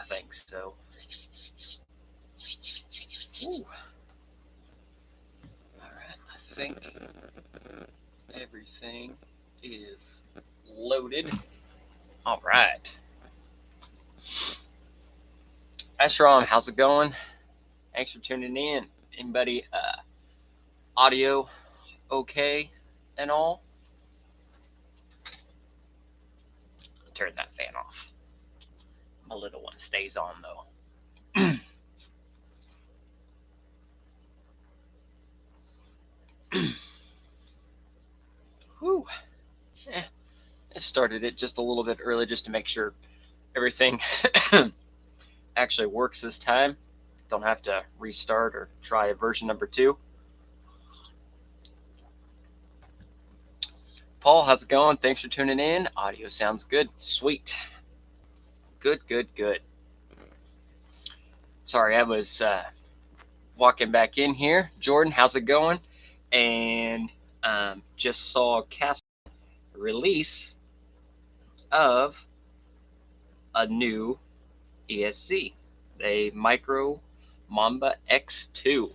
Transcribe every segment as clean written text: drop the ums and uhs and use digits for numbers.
nothing. So, ooh. All right, I think everything is loaded. All right. Ashram, how's it going? Thanks for tuning in. Anybody audio okay and all? Turn that fan off. My little one stays on though. Whew. Yeah, I started it just a little bit early just to make sure everything actually works this time. Don't have to restart or try version number 2. Paul, how's it going? Thanks for tuning in. Audio sounds good. Sweet. Good. Sorry, I was walking back in here. Jordan, how's it going? And just saw Cast release of a new ESC, a Micro Mamba X2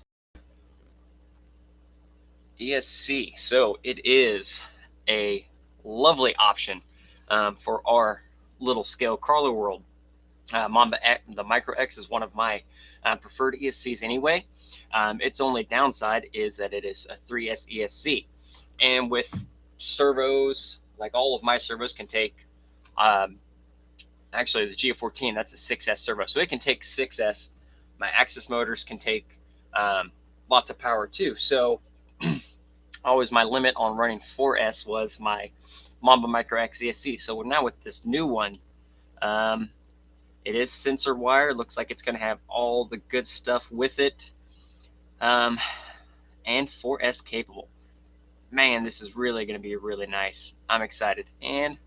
ESC. So it is a lovely option for our little scale crawler world. Mamba X, the Micro X is one of my preferred ESCs anyway. Its only downside is that it is a 3S ESC, and with servos, like all of my servos can take, actually the GF14, that's a 6S servo, so it can take 6S. My axis motors can take lots of power too. So always my limit on running 4S was my Mamba Micro X ESC. So now with this new one, it is sensor wire. Looks like it's going to have all the good stuff with it, and 4S capable. Man, this is really going to be really nice. I'm excited. And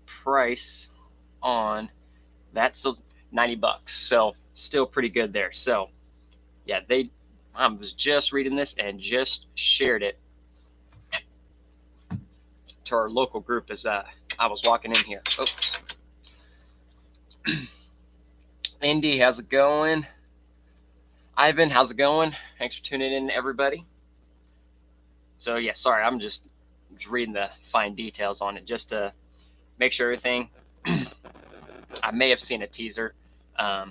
price on that's still $90, so still pretty good there. So yeah, I was just reading this and just shared it to our local group as I was walking in here. Oh. Indy, how's it going? Ivan, how's it going? Thanks for tuning in, everybody. So yeah, sorry, I'm just reading the fine details on it just to make sure everything. I may have seen a teaser a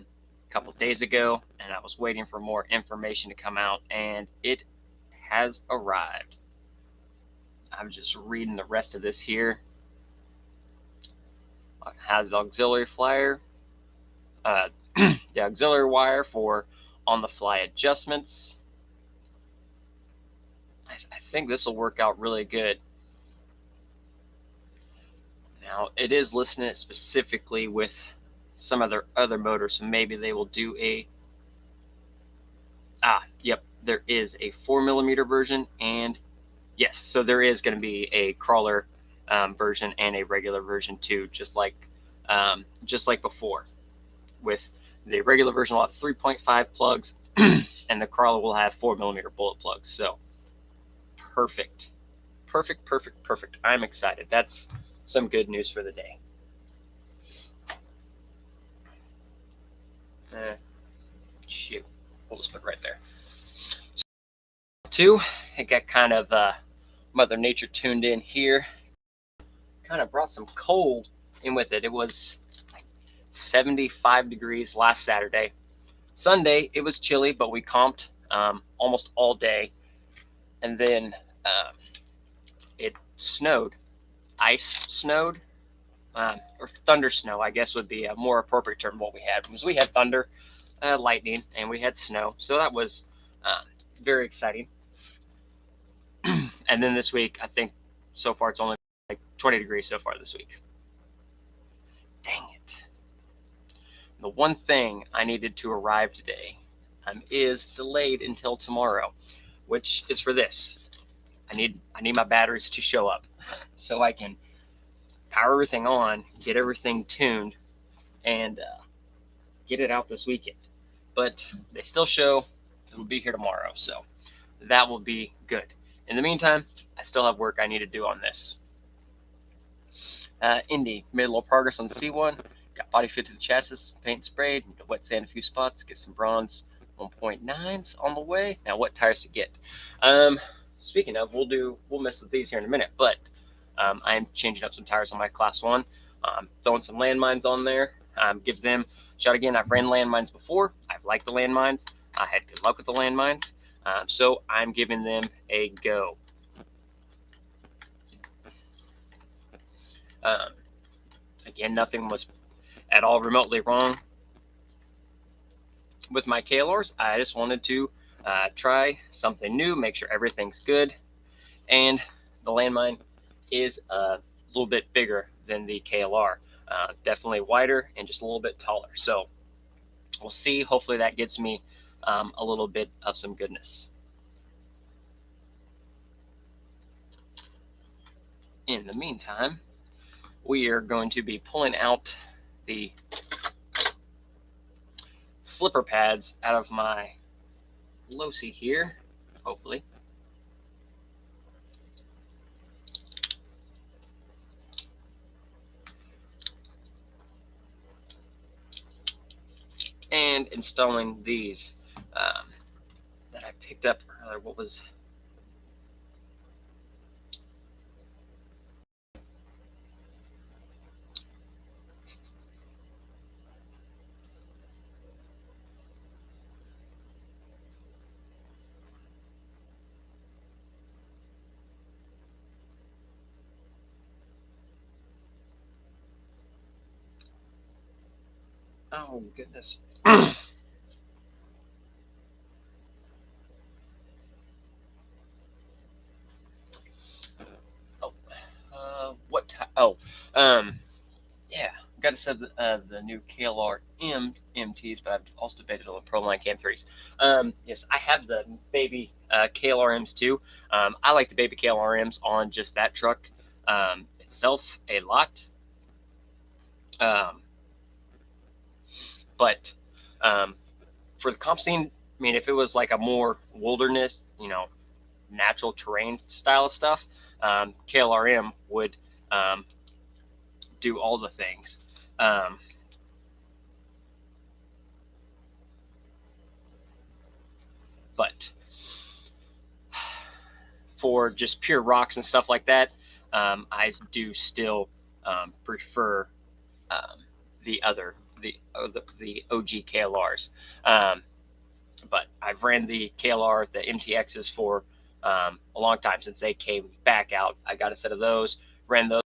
couple days ago, and I was waiting for more information to come out, and it has arrived. I'm just reading the rest of this here. It has auxiliary flyer, the auxiliary wire for on-the-fly adjustments. I think this will work out really good. Now, it is listing it specifically with some of their other motors, so maybe they will do a... Yep, there is a 4mm version, and yes, so there is going to be a crawler version and a regular version too, just like before. With the regular version, will have 3.5 plugs, and the crawler will have 4mm bullet plugs. So perfect. I'm excited. That's some good news for the day. Shoot, we'll just put it right there. So, 2, it got kind of Mother Nature tuned in here. Kind of brought some cold in with it. It was like 75 degrees last Saturday. Sunday, it was chilly, but we comped almost all day. And then it snowed. Ice snowed. Or thunder snow, I guess would be a more appropriate term what we had. Because we had thunder, lightning, and we had snow. So that was very exciting. And then this week, I think so far it's only like 20 degrees so far this week. Dang it. The one thing I needed to arrive today is delayed until tomorrow, which is for this. I need my batteries to show up so I can power everything on, get everything tuned, and get it out this weekend. But they still show. It will be here tomorrow, so that will be good. In the meantime, I still have work I need to do on this. Indy made a little progress on C1. Got body fit to the chassis, paint sprayed, wet sand a few spots, get some bronze 1.9s on the way. Now, what tires to get? Speaking of, we'll mess with these here in a minute, but I am changing up some tires on my Class 1. Throwing some landmines on there. Give them a shot again. I've ran landmines before. I've liked the landmines. I had good luck with the landmines. So I'm giving them a go. Again, nothing was at all remotely wrong with my KLRs. I just wanted to try something new, make sure everything's good. And the landmine is a little bit bigger than the KLR. Definitely wider and just a little bit taller. So we'll see. Hopefully that gets me a little bit of some goodness. In the meantime, we are going to be pulling out the slipper pads out of my losi here, hopefully. And installing these that I picked up earlier. What was... Oh, goodness. Yeah, got to set the new KLR MTs, but I've also debated on the Proline Cam 3s. Yes, I have the baby KLR Ms too. I like the baby KLR Ms on just that truck itself a lot. But for the comp scene, I mean, if it was like a more wilderness, natural terrain style of stuff, KLRM would do all the things. But for just pure rocks and stuff like that, I do still prefer the OG KLRs. But I've ran the KLR, the MTXs for a long time since they came back out. I got a set of those, ran those.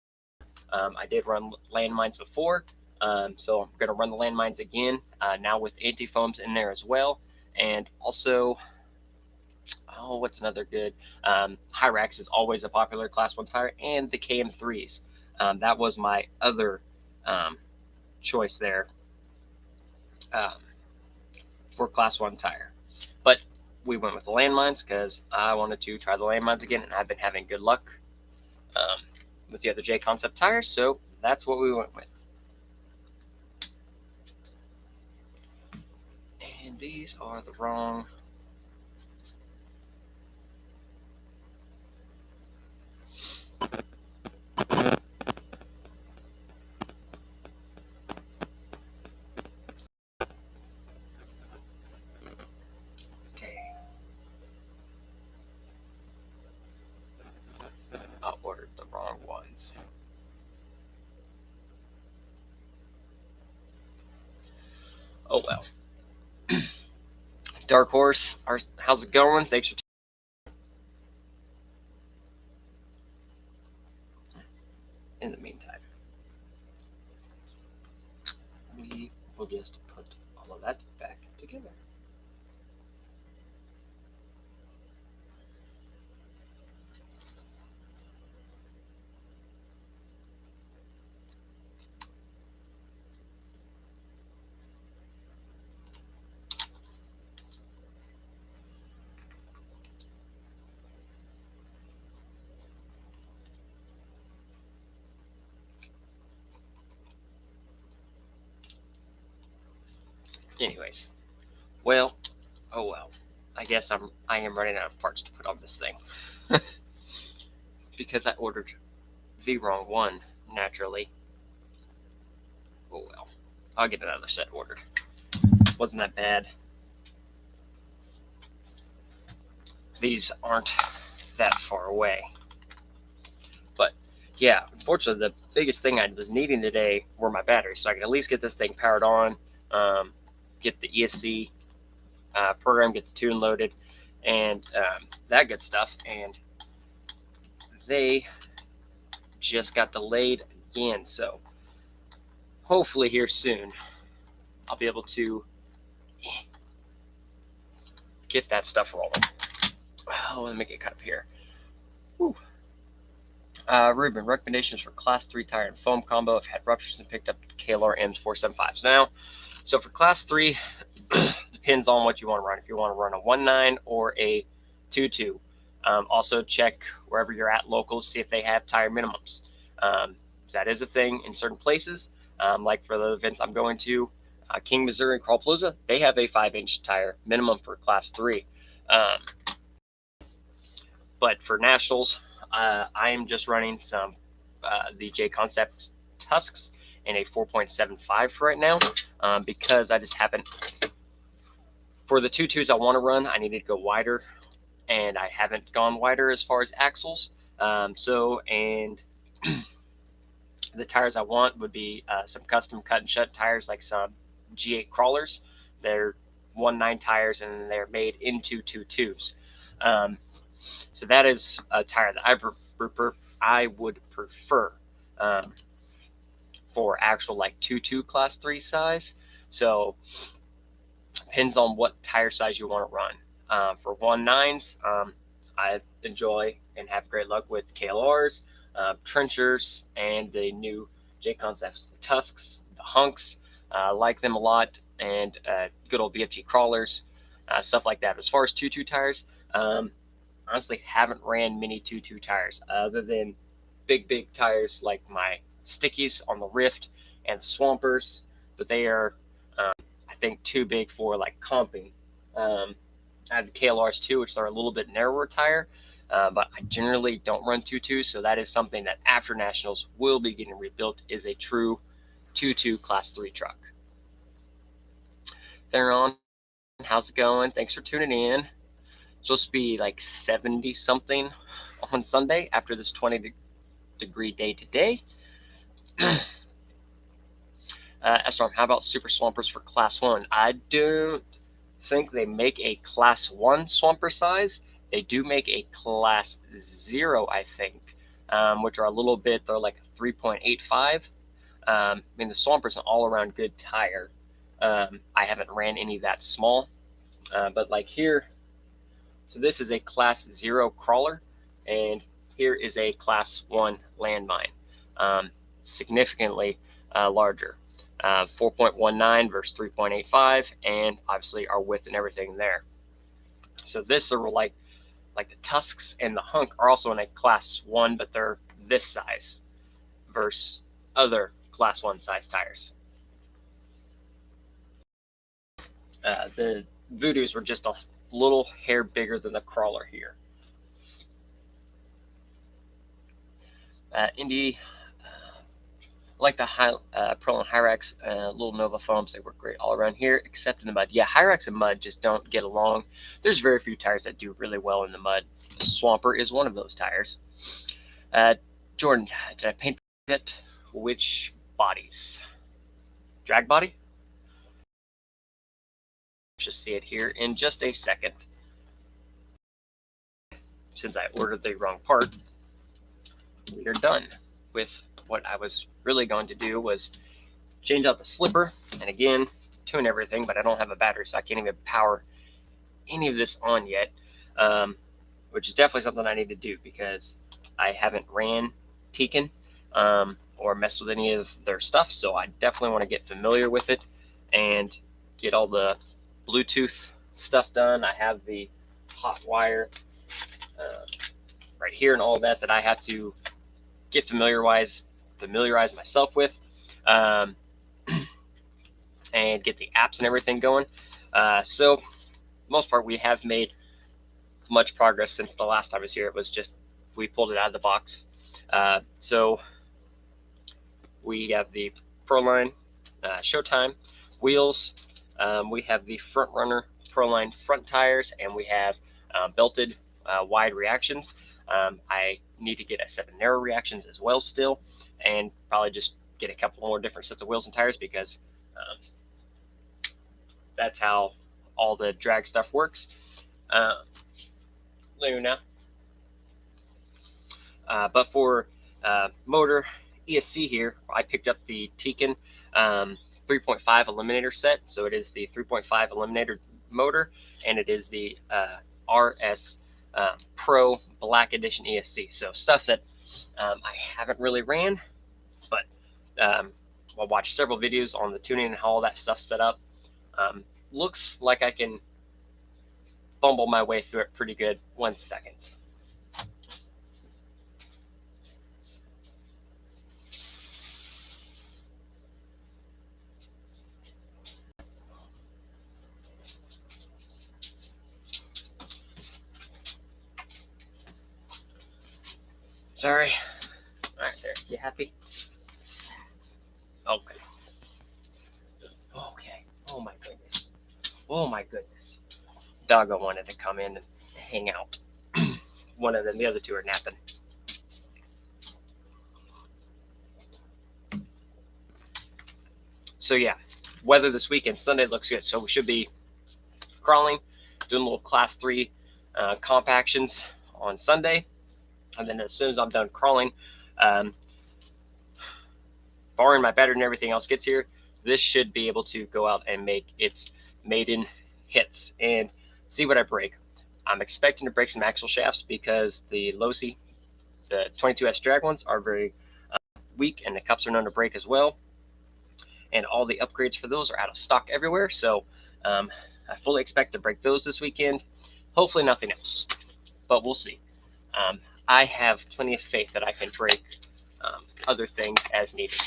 I did run landmines before, so I'm going to run the landmines again, now with anti-foams in there as well. And also, what's another good? Hyrax is always a popular Class 1 tire, and the KM3s. That was my other choice there for Class 1 tire. But we went with the landmines because I wanted to try the landmines again, and I've been having good luck with the other J Concept tires, so that's what we went with. And these are the wrong... I ordered the wrong ones. Oh well. Dark Horse, how's it going? Thanks for... In the meantime, we will just put all of that back together. Anyways, well, oh well. I guess I am running out of parts to put on this thing because I ordered the wrong one. Naturally. Oh well. I'll get another set ordered. Wasn't that bad. These aren't that far away. But yeah, unfortunately, the biggest thing I was needing today were my batteries, so I can at least get this thing powered on, get the ESC program, get the tune loaded, and that good stuff. And they just got delayed again, so hopefully here soon I'll be able to get that stuff rolling. Oh, let me get cut up here. Ruben, recommendations for class 3 tire and foam combo. I've had ruptures and picked up KLR M's 475s. Now, so for class 3, depends on what you want to run. If you want to run a 1.9 or a 2.2. Also check wherever you're at local, see if they have tire minimums. That is a thing in certain places. Like for the events I'm going to, King, Missouri, and Crawlpalooza, they have a 5-inch tire minimum for class 3. But for nationals, I am just running some the J Concept Tusks in a 4.75 for right now, because I just haven't. For the 2.2s I want to run, I needed to go wider, and I haven't gone wider as far as axles. And the tires I want would be some custom cut and shut tires, like some G8 crawlers. They're 1.9 tires, and they're made into 2.2s. So that is a tire that I would prefer for actual like 2.2 class 3 size. So depends on what tire size you want to run. For 1.9s, I enjoy and have great luck with KLRs, trenchers, and the new J Concepts, the Tusks, the Hunks. I like them a lot, and good old BFG crawlers, stuff like that. As far as 2.2 tires, honestly haven't ran many 2.2 tires other than big tires like my Stickies on the Rift and the Swampers, but they are I think too big for like comping. I have the KLRs too, which are a little bit narrower tire, but I generally don't run 2.2, so that is something that after nationals will be getting rebuilt, is a true 2.2 class 3 truck. Theron, how's it going? Thanks for tuning in. Supposed to be like 70 something on Sunday after this 20-degree day today. Storm, how about Super Swampers for class 1? I don't think they make a class 1 swamper size. They do make a class 0, I think, which are a little bit, they're like a 3.85. I mean, the Swamper's an all-around good tire. I haven't ran any that small, but like here, so this is a class 0 crawler, and here is a class 1 landmine, significantly larger. 4.19 versus 3.85, and obviously our width and everything there. So this are like the Tusks and the Hunk are also in a class 1, but they're this size versus other class 1 size tires. The Voodoos were just a little hair bigger than the crawler here. Indy, like the Pro and Hyrax, little Nova foams, they work great all around here, except in the mud. Yeah, Hyrax and mud just don't get along. There's very few tires that do really well in the mud. Swamper is one of those tires. Jordan, did I paint it? Which bodies? Drag body? Just see it here in just a second. Since I ordered the wrong part, we are done with what I was really going to do was change out the slipper and again tune everything, but I don't have a battery, so I can't even power any of this on yet, which is definitely something I need to do because I haven't ran Tekin or messed with any of their stuff, so I definitely want to get familiar with it and get all the Bluetooth stuff done. I have the hot wire right here and all that I have to get familiarize myself with, and get the apps and everything going. So most part we have made much progress since the last time I was here. It was just we pulled it out of the box. So we have the Proline Showtime wheels. We have the Front Runner Proline front tires, and we have belted wide reactions. I need to get a set of narrow reactions as well still, and probably just get a couple more different sets of wheels and tires, because that's how all the drag stuff works. Luna. But for motor ESC here, I picked up the Tekin 3.5 Eliminator set. So it is the 3.5 Eliminator motor, and it is the RS Pro Black Edition ESC. So stuff that I haven't really ran, but I'll watch several videos on the tuning and how all that stuff's set up. Looks like I can bumble my way through it pretty good. 1 second. Sorry. All right, there. You happy? Okay. Okay. Oh my goodness. Oh my goodness. Doggo wanted to come in and hang out. One of them, the other two are napping. So yeah, weather this weekend, Sunday looks good. So we should be crawling, doing a little class 3 comp actions on Sunday. And then as soon as I'm done crawling, barring my battery and everything else gets here, this should be able to go out and make its maiden hits and see what I break. I'm expecting to break some axle shafts because the Losi, the 22S drag ones, are very weak, and the cups are known to break as well. And all the upgrades for those are out of stock everywhere. So I fully expect to break those this weekend. Hopefully nothing else, but we'll see. I have plenty of faith that I can break other things as needed.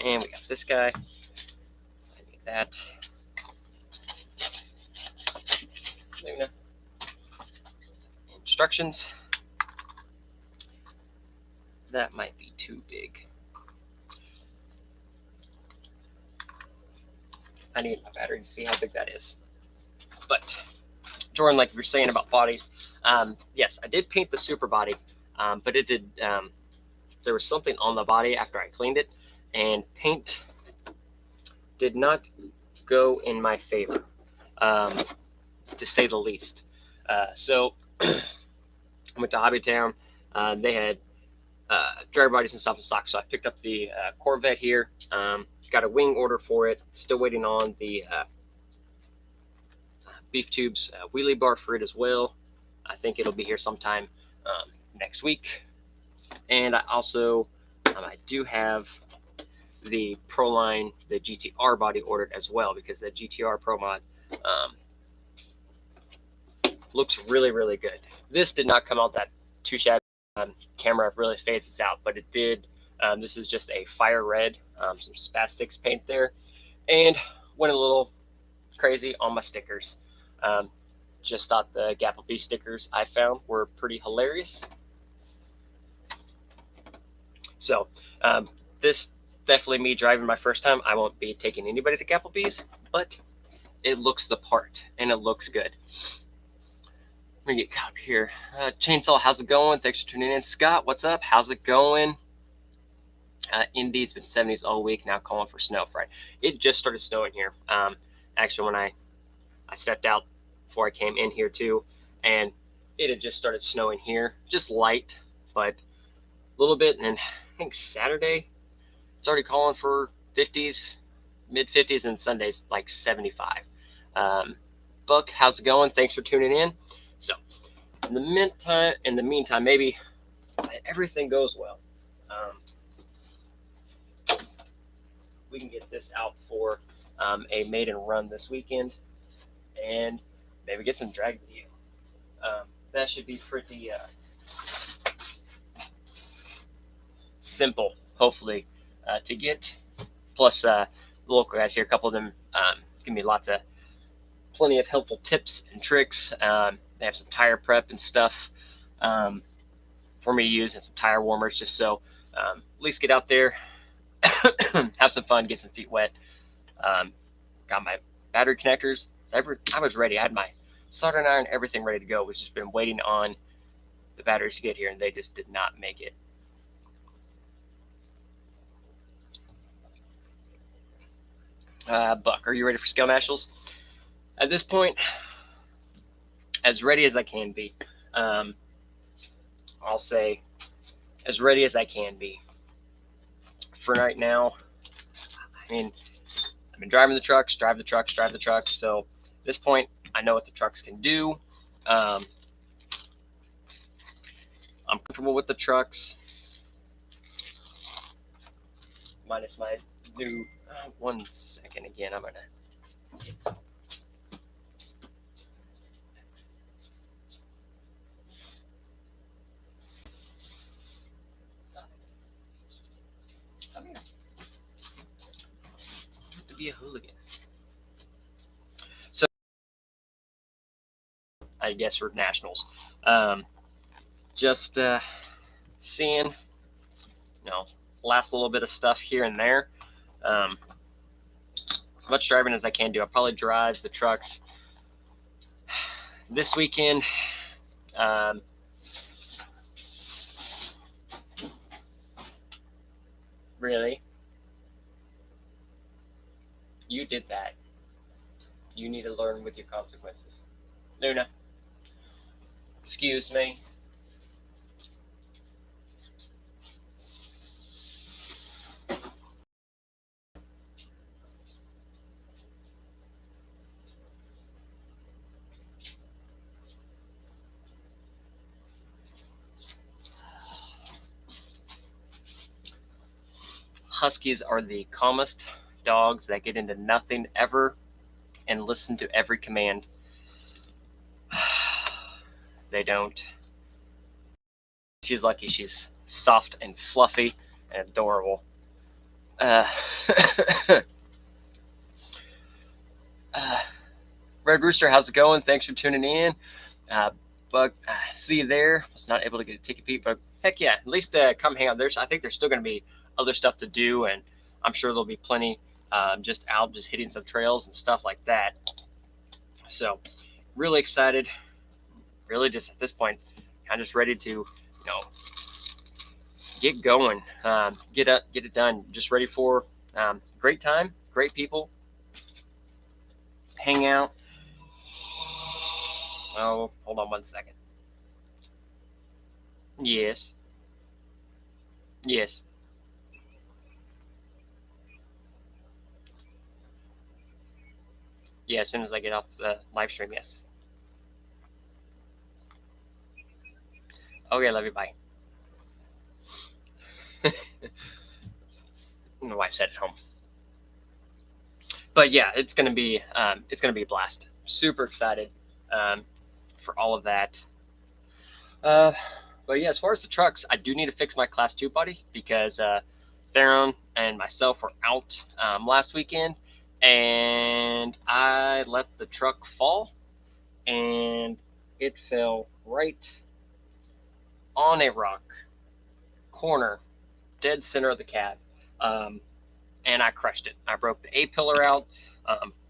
And we got this guy. I need that. Luna. Instructions. That might be too big. I need my battery to see how big that is. But Jordan, like you were saying about bodies, yes, I did paint the super body, but it did. There was something on the body after I cleaned it, and paint did not go in my favor, to say the least. So I went to Hobbytown. They had drag bodies and stuff in stock, so I picked up the Corvette here. Got a wing order for it. Still waiting on the Beef Tubes wheelie bar for it as well. I think it'll be here sometime next week. And I also I do have the Proline, the GTR body ordered as well, because the GTR Pro Mod looks really, really good. This did not come out that too shabby. Camera really fades this out, but it did. This is just a fire red, some Spastics paint there, and went a little crazy on my stickers. Just thought the Gapple stickers I found were pretty hilarious. So this definitely me driving my first time. I won't be taking anybody to Gapplebee's, but it looks the part and it looks good. Let me get up here. Chainsaw, how's it going? Thanks for tuning in. Scott, what's up? How's it going? Indy's been 70s all week, now calling for snow Friday. It just started snowing here. Actually, when I stepped out before I came in here too, and it had just started snowing here, just light, but a little bit. And I think Saturday it's already calling for 50s, mid 50s, and Sundays like 75. Buck, how's it going? Thanks for tuning in. So in the meantime, maybe everything goes well, we can get this out for a maiden run this weekend, and maybe get some drag video. That should be pretty simple, hopefully, to get. Plus, the local guys here, a couple of them give me plenty of helpful tips and tricks. They have some tire prep and stuff for me to use, and some tire warmers, just so At least get out there, have some fun, get some feet wet. Got my battery connectors. I was ready. I had my soldering iron, everything ready to go. We've just been waiting on the batteries to get here, and they just did not make it. Buck, are you ready for scale nationals? At this point, as ready as I can be. I'll say as ready as I can be. For right now, I mean, I've been driving the trucks. So at this point, I know what the trucks can do. I'm comfortable with the trucks. Minus my new, 1 second again, I'm gonna. Come here. I have to be a hooligan. So, I guess for nationals, just seeing, last little bit of stuff here and there. As much driving as I can do. I'll probably drive the trucks this weekend. Really? You did that. You need to learn with your consequences. Luna, excuse me. Huskies are the calmest dogs that get into nothing ever and listen to every command. They don't. She's lucky she's soft and fluffy and adorable. Red Rooster, how's it going? Thanks for tuning in. Bug, see you there. Was not able to get a ticket, Pete, but heck yeah, at least come hang out. I think there's still going to be other stuff to do, and I'm sure there'll be plenty just hitting some trails and stuff like that. So really excited. Really just at this point, I'm just ready to, get going, get it done. Just ready for great time, great people, hang out. Oh, hold on 1 second. Yes. Yes. Yeah, as soon as I get off the live stream, yes. Okay, love you, bye. My wife said at home. But yeah, it's gonna be a blast. Super excited for all of that. But yeah, as far as the trucks, I do need to fix my Class 2 body because Theron and myself were out last weekend, and I let the truck fall, and it fell right on a rock corner, dead center of the cab, and I crushed it. I broke the A-pillar out,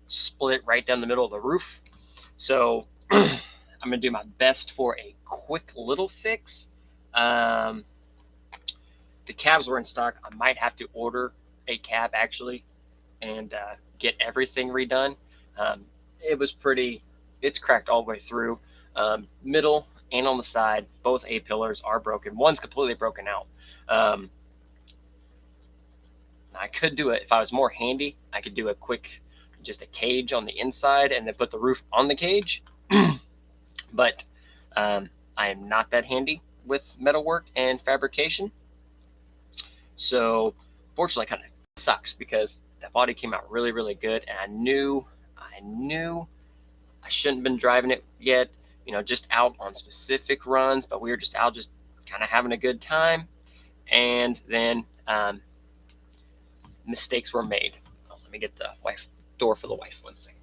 split it right down the middle of the roof. So I'm gonna do my best for a quick little fix. The cabs were in stock. I might have to order a cab actually and get everything redone. It's cracked all the way through, middle and on the side. Both A-pillars are broken. One's completely broken out. I could do it if I was more handy. I could do a quick, just a cage on the inside and then put the roof on the cage. But I am not that handy with metalwork and fabrication. So fortunately, it kind of sucks because that body came out really, really good, and I knew I shouldn't have been driving it yet. Just out on specific runs, but we were just out, just kind of having a good time, and then mistakes were made. Let me get the door for the wife 1 second.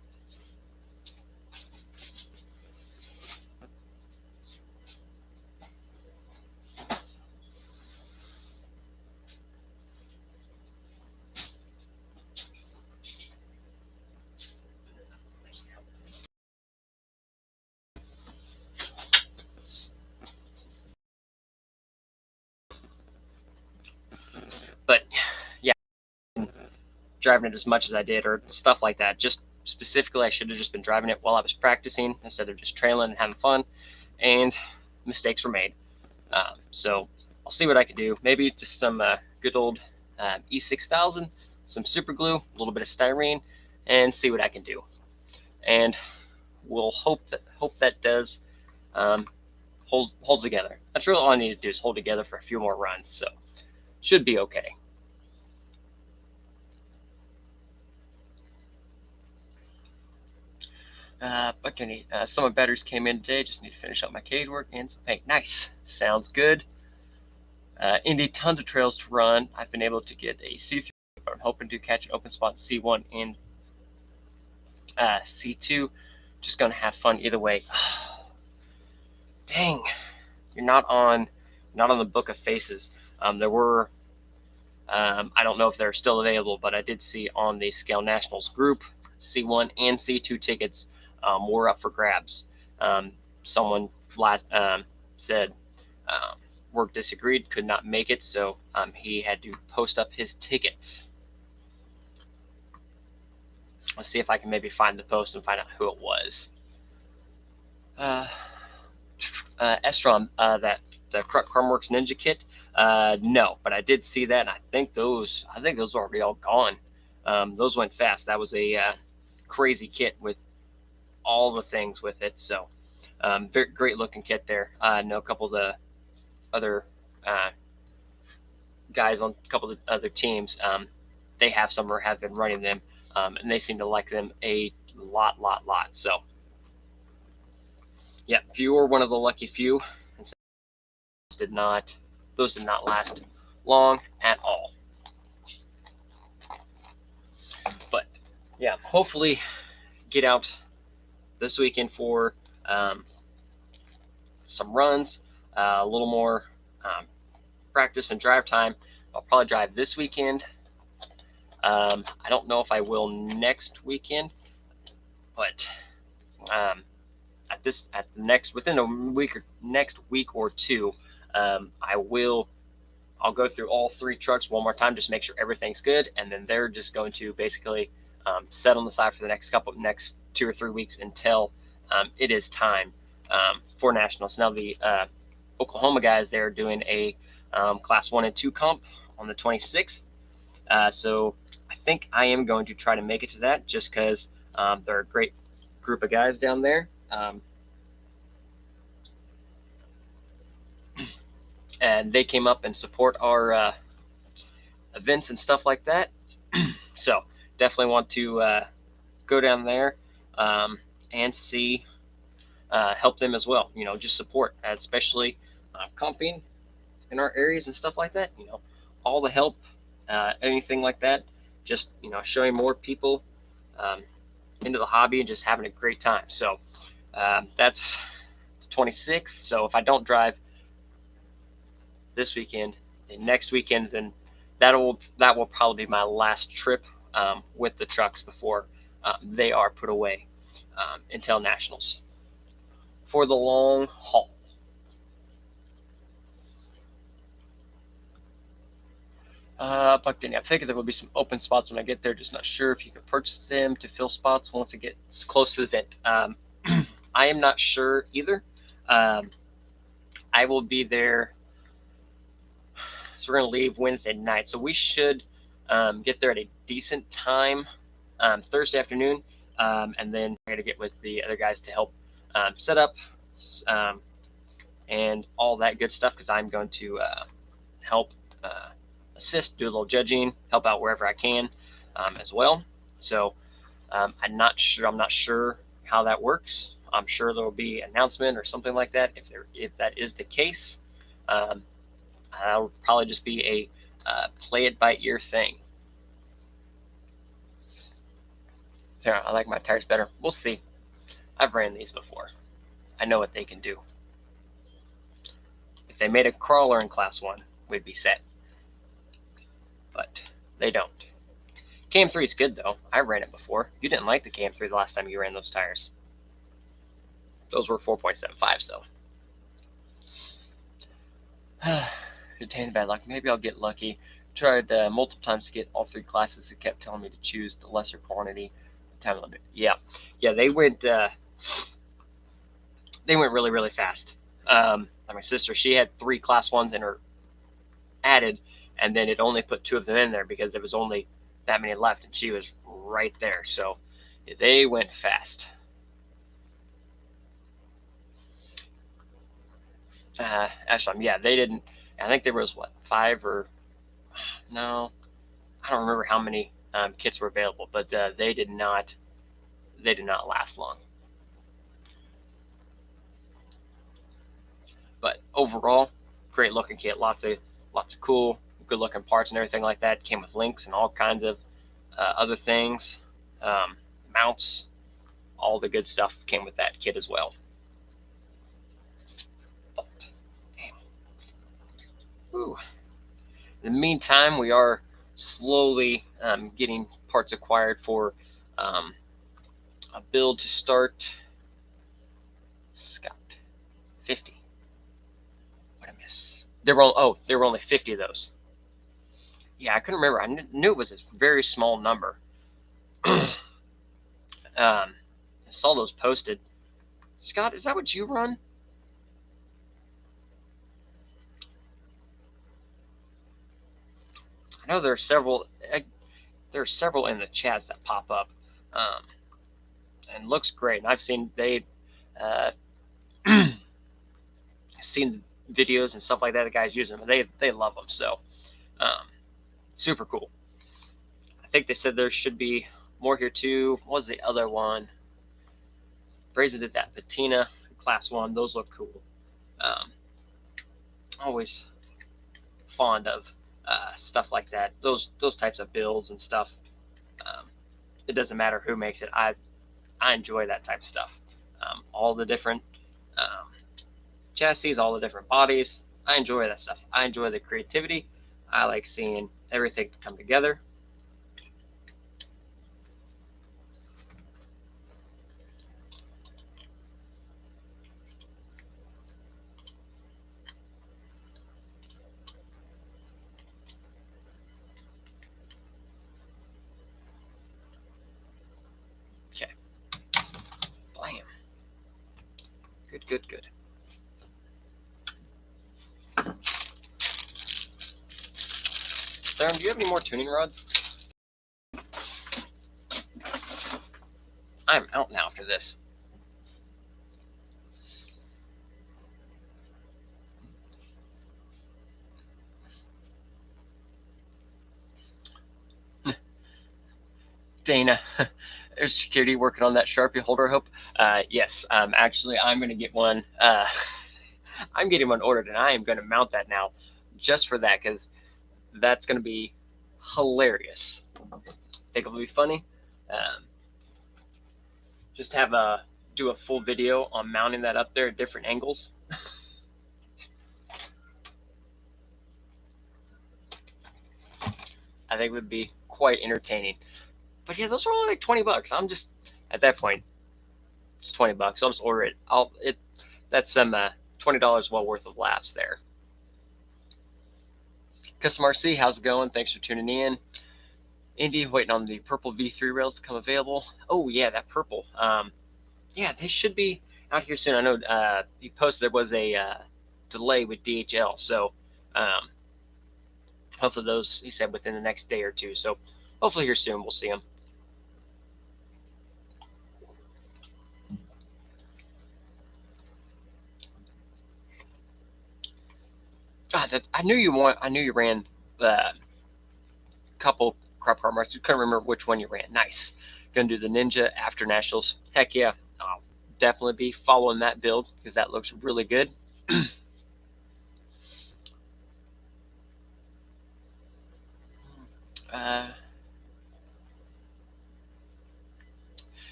driving it as much as I did, or stuff like that. Just specifically, I should have just been driving it while I was practicing instead of just trailing and having fun. And mistakes were made. So I'll see what I can do. Maybe just some good old E6000, some super glue, a little bit of styrene, and see what I can do. And we'll hope that does holds together. That's really all I need to do is hold together for a few more runs. So should be okay. But some of my batteries came in today. Just need to finish up my cage work and some paint. Nice. Sounds good. Indy, tons of trails to run. I've been able to get a C3, but I'm hoping to catch an open spot in C1 and C2. Just going to have fun either way. Dang. You're not on the book of faces. There were, I don't know if they're still available, but I did see on the Scale Nationals group, C1 and C2 tickets were up for grabs. Someone said work disagreed, could not make it, so he had to post up his tickets. Let's see if I can maybe find the post and find out who it was. Estrom, that the Crumworks Ninja kit. No, but I did see that, and I think those are already all gone. Those went fast. That was a crazy kit with all the things with it. So very great looking kit there. I know a couple of the other guys on a couple of the other teams. They have some or have been running them, and they seem to like them a lot. So yeah, if you were one of the lucky few, those did not last long at all. But yeah, hopefully get out this weekend for some runs, a little more practice and drive time. I'll probably drive this weekend. I don't know if I will next weekend, but within a week or next week or two, I'll go through all three trucks one more time, just make sure everything's good, and then they're just going to basically set on the side for the next 2 or 3 weeks until it is time for nationals. Now the Oklahoma guys, they're doing a class 1 and 2 comp on the 26th. So I think I am going to try to make it to that, just because they're a great group of guys down there. And they came up and support our events and stuff like that. So definitely want to go down there and see, help them as well. Just support, especially comping in our areas and stuff like that. All the help, anything like that. Just showing more people into the hobby and just having a great time. So that's the 26th. So if I don't drive this weekend and next weekend, then that will probably be my last trip with the trucks before they are put away until nationals for the long haul. Buck Denny, I figured there will be some open spots when I get there. Just not sure if you can purchase them to fill spots once it gets close to the event. I am not sure either. I will be there. So we're going to leave Wednesday night. So we should get there at a decent time Thursday afternoon. And then I'm going to get with the other guys to help set up and all that good stuff, because I'm going to help assist, do a little judging, help out wherever I can as well. So I'm not sure how that works. I'm sure there will be an announcement or something like that. If that is the case, that'll probably just be a play it by ear thing. Yeah, I like my tires better. We'll see. I've ran these before. I know what they can do. If they made a crawler in class 1, we'd be set. But they don't. KM3 is good though. I ran it before. You didn't like the KM3 the last time you ran those tires. Those were 4.75s though. Retain bad luck. Maybe I'll get lucky. tried multiple times to get all 3 classes. It kept telling me to choose the lesser quantity, time limit. Yeah, they went really, really fast. My sister, she had 3 class 1s in her added, and then it only put 2 of them in there because there was only that many left, and she was right there. So they went fast. Ashlam, yeah, they didn't. I think there was 5 or no, I don't remember how many kits were available, but they did not last long. But overall, great looking kit. Lots of cool, good looking parts and everything like that. Came with links and all kinds of other things, mounts, all the good stuff came with that kit as well. But, damn. Ooh. In the meantime, we are slowly getting parts acquired for a build to start. Scout 50. What I miss? There were only 50 of those. Yeah, I couldn't remember. I knew it was a very small number. I saw those posted. Scott, is that what you run? I know there are several. There are several in the chats that pop up, and looks great. And I've seen seen videos and stuff like that. The guys use them, and they love them. So, super cool. I think they said there should be more here too. What was the other one? Brazen did that patina class 1. Those look cool. Always fond of stuff like that. Those types of builds and stuff. It doesn't matter who makes it. I enjoy that type of stuff. All the different chassis, all the different bodies. I enjoy that stuff. I enjoy the creativity. I like seeing everything come together. Okay. Blam. Good. Theron, do you have any more tuning rods? I'm out now after this. Dana, there's security working on that Sharpie holder, I hope. Yes, actually, I'm going to get one. I'm getting one ordered, and I am going to mount that now just for that, because that's going to be hilarious. Think it'll be funny? Just do a full video on mounting that up there at different angles. I think it would be quite entertaining. But yeah, those are only like $20. I'm just at that point, it's $20. I'll just order it. That's some $20 well worth of laughs there. Custom RC, how's it going? Thanks for tuning in. Indy, waiting on the purple V3 rails to come available. Oh yeah, that purple. Yeah, they should be out here soon. I know he posted there was a delay with DHL, so hopefully those, he said, within the next day or two. So hopefully here soon we'll see them. I knew you ran a couple crop car marks. You couldn't remember which one you ran. Nice. Gonna do the Ninja after Nationals. Heck yeah. I'll definitely be following that build because that looks really good.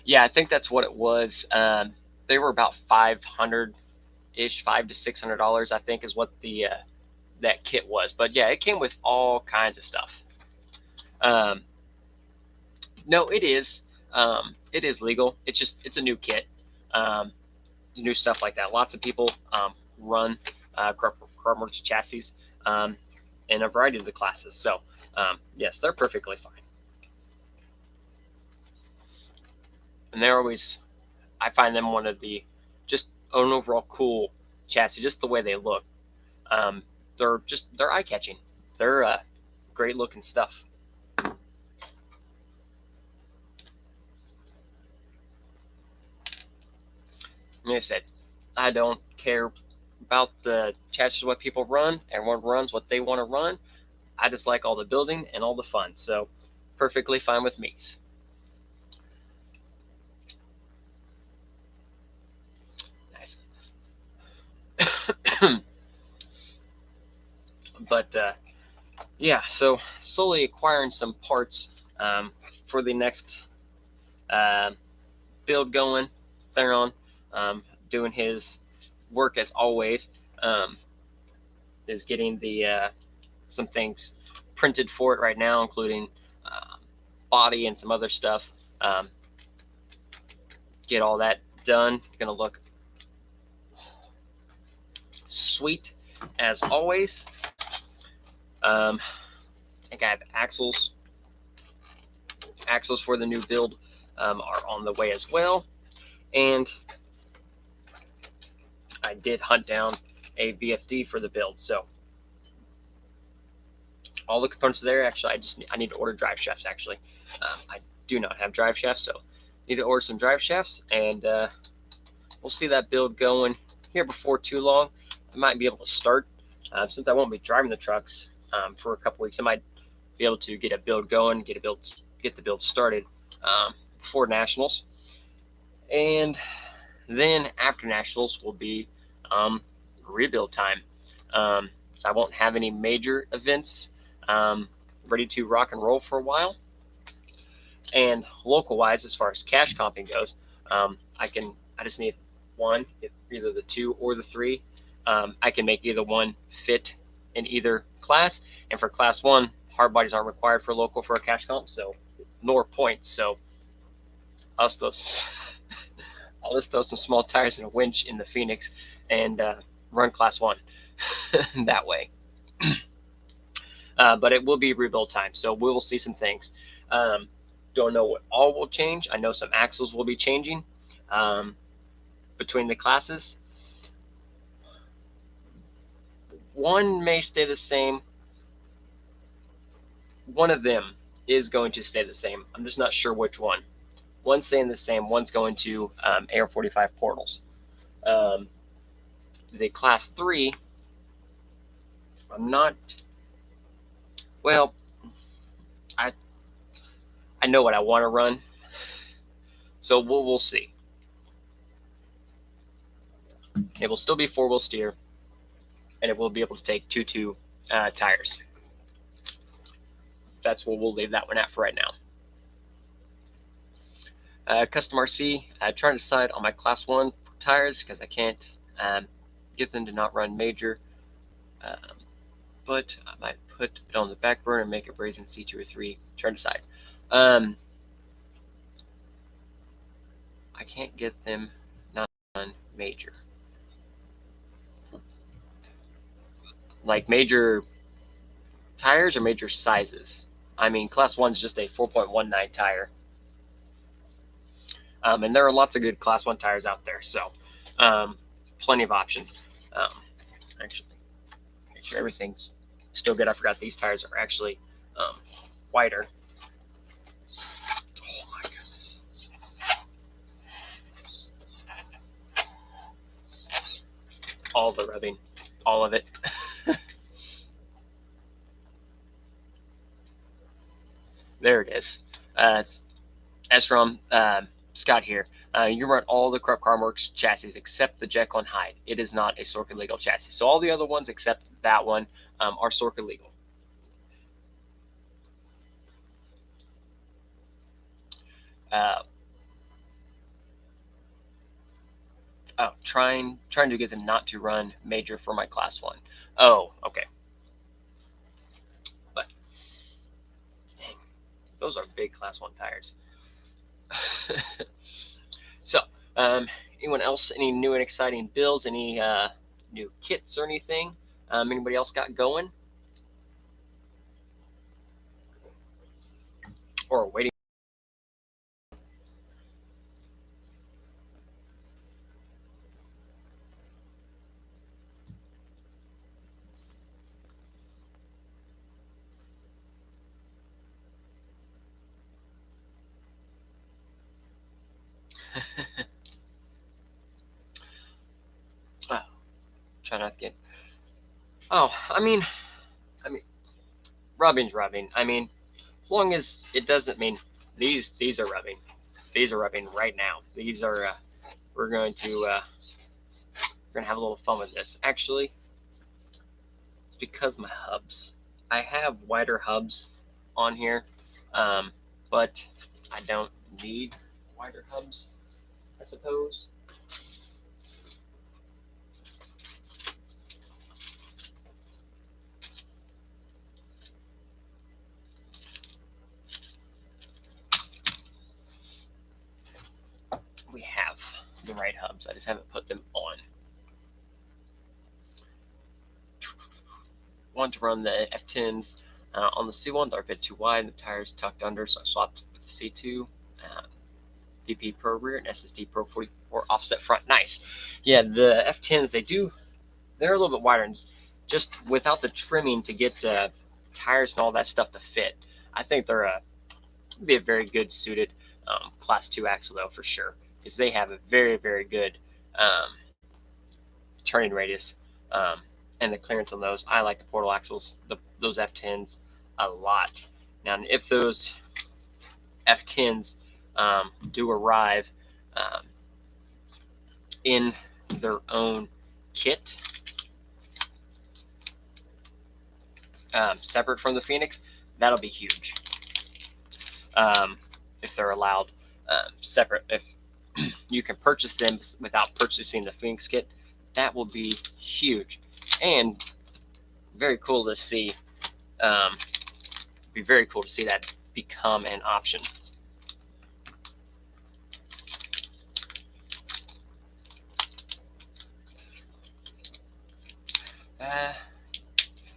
Yeah, I think that's what it was. They were about $500-ish, $500 to $600, I think, is what the that kit was. But yeah, it came with all kinds of stuff. No, it is. It is legal. It's a new kit. New stuff like that. Lots of people run car chassis in a variety of the classes. So yes, they're perfectly fine. And they're always, I find them one of the, just an overall cool chassis, just the way they look. Um, they're eye catching. They're great looking stuff. Like I said, I don't care about the chassis, what people run. Everyone runs what they want to run. I just like all the building and all the fun. So perfectly fine with me. Nice. But yeah, so slowly acquiring some parts for the next uh, build going. Theron doing his work as always, is getting the some things printed for it right now, including body and some other stuff. Get all that done. Gonna look sweet as always. I think I have axles for the new build are on the way as well, and I did hunt down a VFD for the build. So all the components are there. Actually, I need to order drive shafts. Actually, I do not have drive shafts, so need to order some drive shafts, and we'll see that build going here before too long. I might be able to start since I won't be driving the trucks for a couple weeks. I might be able to get a build going, get the build started before nationals, and then after nationals will be rebuild time. So I won't have any major events ready to rock and roll for a while. And local wise, as far as cash comping goes, I just need one, either the 2 or the 3. I can make either one fit in either class. And for class 1, hard bodies aren't required for local for a cash comp, so nor points. So I'll just throw some small tires and a winch in the Phoenix and run class 1 that way. But it will be rebuild time, so we will see some things. Don't know what all will change. I know some axles will be changing between the classes. One may stay the same. One of them is going to stay the same. I'm just not sure which one. One's staying the same. One's going to AR-45 portals. The class 3, I'm not. Well, I know what I want to run, so we'll see. It will still be 4-wheel steer, and it will be able to take 2.2 tires. That's what we'll leave that one at for right now. Custom RC, trying to decide on my class 1 tires because I can't get them to not run major, but I might put it on the back burner and make it brazen C2 or 3. Trying to decide. I can't get them not run major. Like major tires or major sizes. I mean, class 1 is just a 4.19 tire. And there are lots of good class 1 tires out there, so plenty of options. Actually, make sure everything's still good. I forgot these tires are actually wider. Oh my goodness. All the rubbing, all of it. There it is. As from Scott here, you run all the Krupp Carworks chassis except the Jekyll and Hyde. It is not a Sorka legal chassis. So all the other ones except that one are Sorka legal. Trying to get them not to run major for my class 1. Oh, okay. But dang, those are big class 1 tires. So, anyone else? Any new and exciting builds? Any new kits or anything? Anybody else got going? or waiting. Oh, try not to get. Oh, I mean, rubbing's rubbing. I mean, as long as it doesn't mean these are rubbing. These are rubbing right now. These are we're going to we're gonna have a little fun with this. Actually, it's because my hubs. I have wider hubs on here, but I don't need wider hubs, I suppose. We have the right hubs. I just haven't put them on. Want to run the F10s on the C1. They're a bit too wide, and the tires tucked under, so I swapped with the C2. VP Pro rear and SSD Pro 44 offset front. Nice. Yeah, the F10s, they're a little bit wider, and just without the trimming to get tires and all that stuff to fit, I think they're be a very good suited Class 2 axle, though, for sure, because they have a very, very good turning radius and the clearance on those. I like the portal axles, those F10s, a lot. Now, if those F10s do arrive in their own kit, separate from the Phoenix, that'll be huge. If they're allowed separate, if you can purchase them without purchasing the Phoenix kit, that will be huge and very cool to see. Be very cool to see that become an option.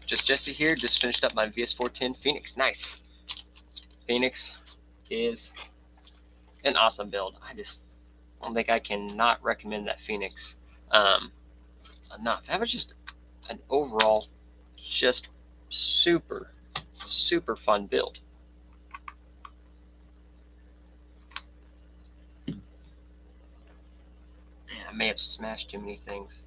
Just Jesse here. Just finished up my VS410 Phoenix. Nice. Phoenix is an awesome build. I don't think I can not recommend that Phoenix enough. That was just an overall, just super, super fun build. Man, I may have smashed too many things.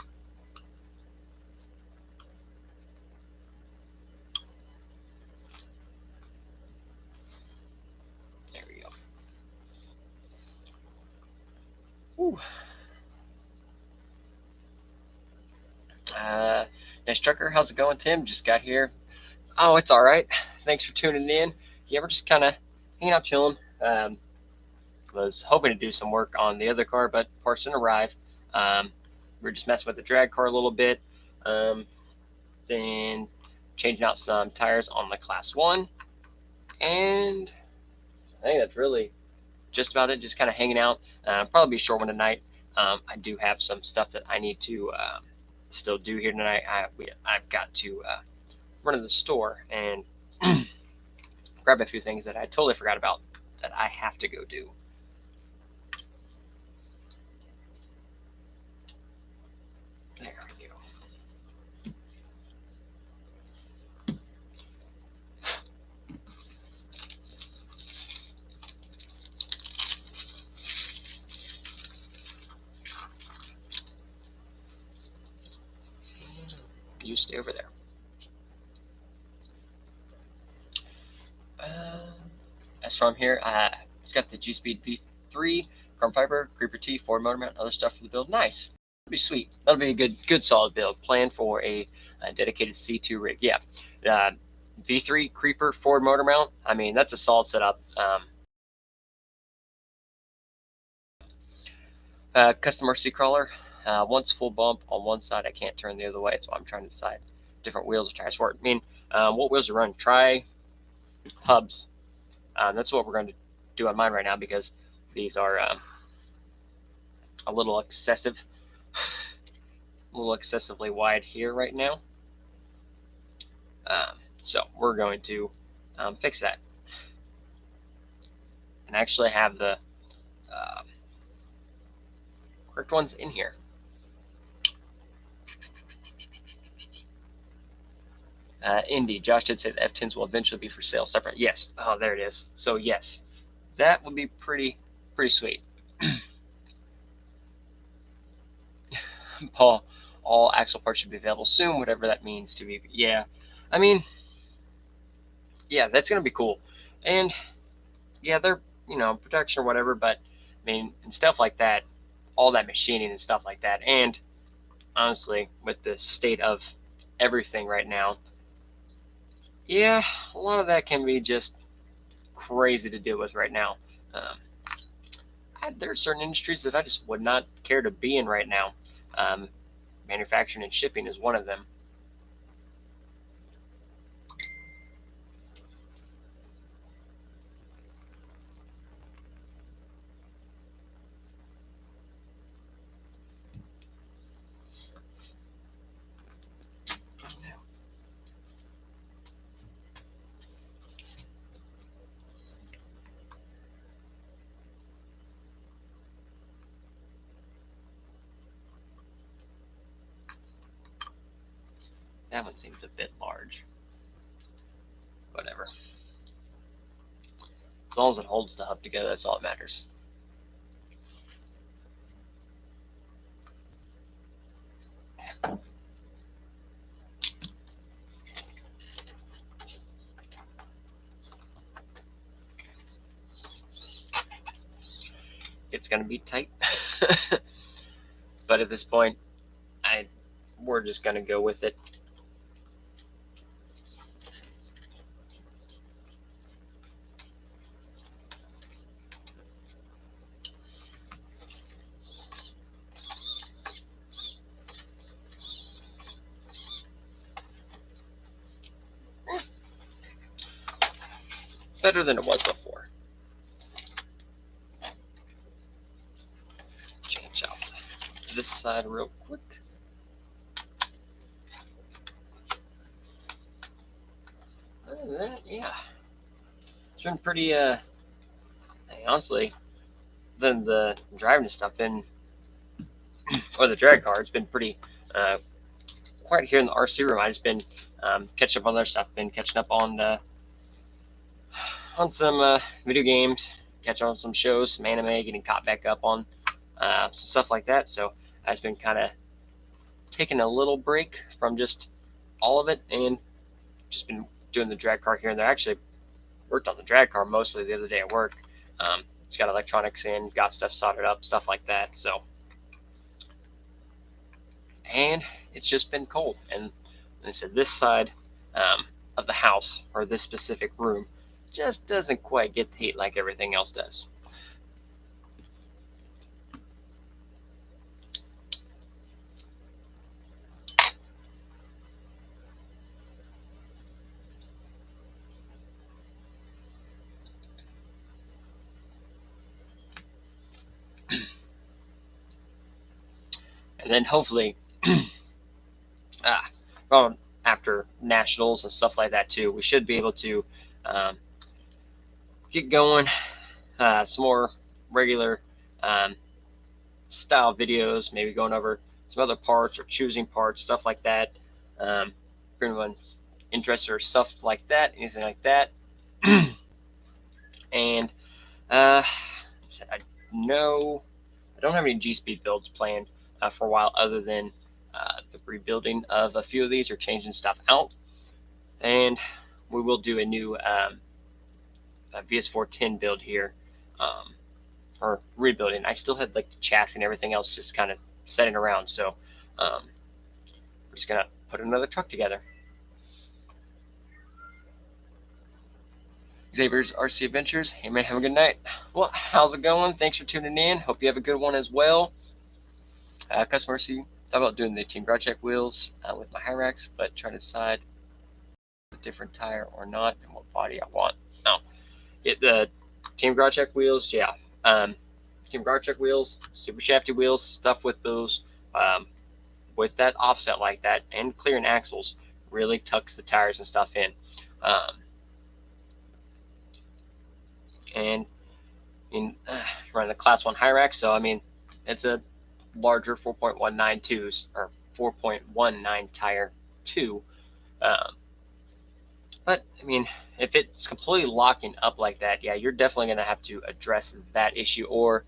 There we go. Ooh. Nice trucker, how's it going, Tim? Just got here. Oh, it's all right. Thanks for tuning in. Yeah, we're just kind of hanging out, chilling. Was hoping to do some work on the other car, but parts didn't arrive. We're just messing with the drag car a little bit. Then changing out some tires on the Class 1. And I think that's really just about it. Just kind of hanging out. Probably be a short one tonight. I do have some stuff that I need to still do here tonight. I've got to run to the store and grab a few things that I totally forgot about that I have to go do. There we go. You stay over there. As from here, it's got the G-Speed V3, carbon fiber, Creeper T, Ford motor mount, other stuff for the build. Nice. That'll be sweet. That'll be a good solid build. Planned for a dedicated C2 rig. Yeah. V3 Creeper Ford motor mount. I mean, that's a solid setup. Custom RC crawler. Once full bump on one side, I can't turn the other way, so I'm trying to decide different wheels or tires for it. I mean, what wheels to run? Try hubs. That's what we're going to do on mine right now because these are a little excessive, a little excessively wide here right now. So we're going to fix that. and actually have the correct ones in here. Indy, Josh did say the F10s will eventually be for sale separate. Yes. Oh, there it is. So yes, that would be pretty sweet. Paul, all axle parts should be available soon, whatever that means to me. Yeah, I mean, yeah, that's gonna be cool. And yeah, they're production or whatever, but I mean, and stuff like that, all that machining and stuff like that. And honestly, with the state of everything right now, yeah, a lot of that can be just crazy to deal with right now. There are certain industries that I just would not care to be in right now. Manufacturing and shipping is one of them. That one seems a bit large. Whatever. As long as it holds the hub together, that's all that matters. It's going to be tight. But at this point, we're just going to go with it. Better than it was before. Change out this side real quick. Other than that, yeah, it's been pretty. Honestly, than the driving stuff been, or the drag car, it's been pretty quiet here in the RC room. I just been catching up on other stuff. Been catching up on some video games, catching on some shows, some anime, getting caught back up on some stuff like that. So I've been kind of taking a little break from just all of it and just been doing the drag car here and there. I actually worked on the drag car mostly the other day at work. It's got electronics in, got stuff soldered up, stuff like that. So, and it's just been cold. And like I said, this side of the house, or this specific room, just doesn't quite get the heat like everything else does. And then hopefully, well, after nationals and stuff like that too, we should be able to get going some more regular style videos, maybe going over some other parts or choosing parts, stuff like that. If anyone's interested or stuff like that, anything like that. And I don't have any G-Speed builds planned for a while, other than the rebuilding of a few of these or changing stuff out. And we will do a new VS410 build here, or rebuilding. I still had like the chassis and everything else just kind of setting around, so we're just gonna put another truck together. Xavier's RC Adventures. Hey man, have a good night. Well, how's it going? Thanks for tuning in. Hope you have a good one as well. Customer RC, thought about doing the Team Garcheck wheels with my Hyrax, but trying to decide a different tire or not and what body I want. The Team Garcheck wheels, yeah. Team Garcheck wheels, super shafty wheels, stuff with those, with that offset like that, and clearing axles really tucks the tires and stuff in. And mean, running the Class 1 high rack, so I mean, it's a larger 4.192s or 4.19 tire too. But I mean, if it's completely locking up like that, yeah, you're definitely going to have to address that issue, or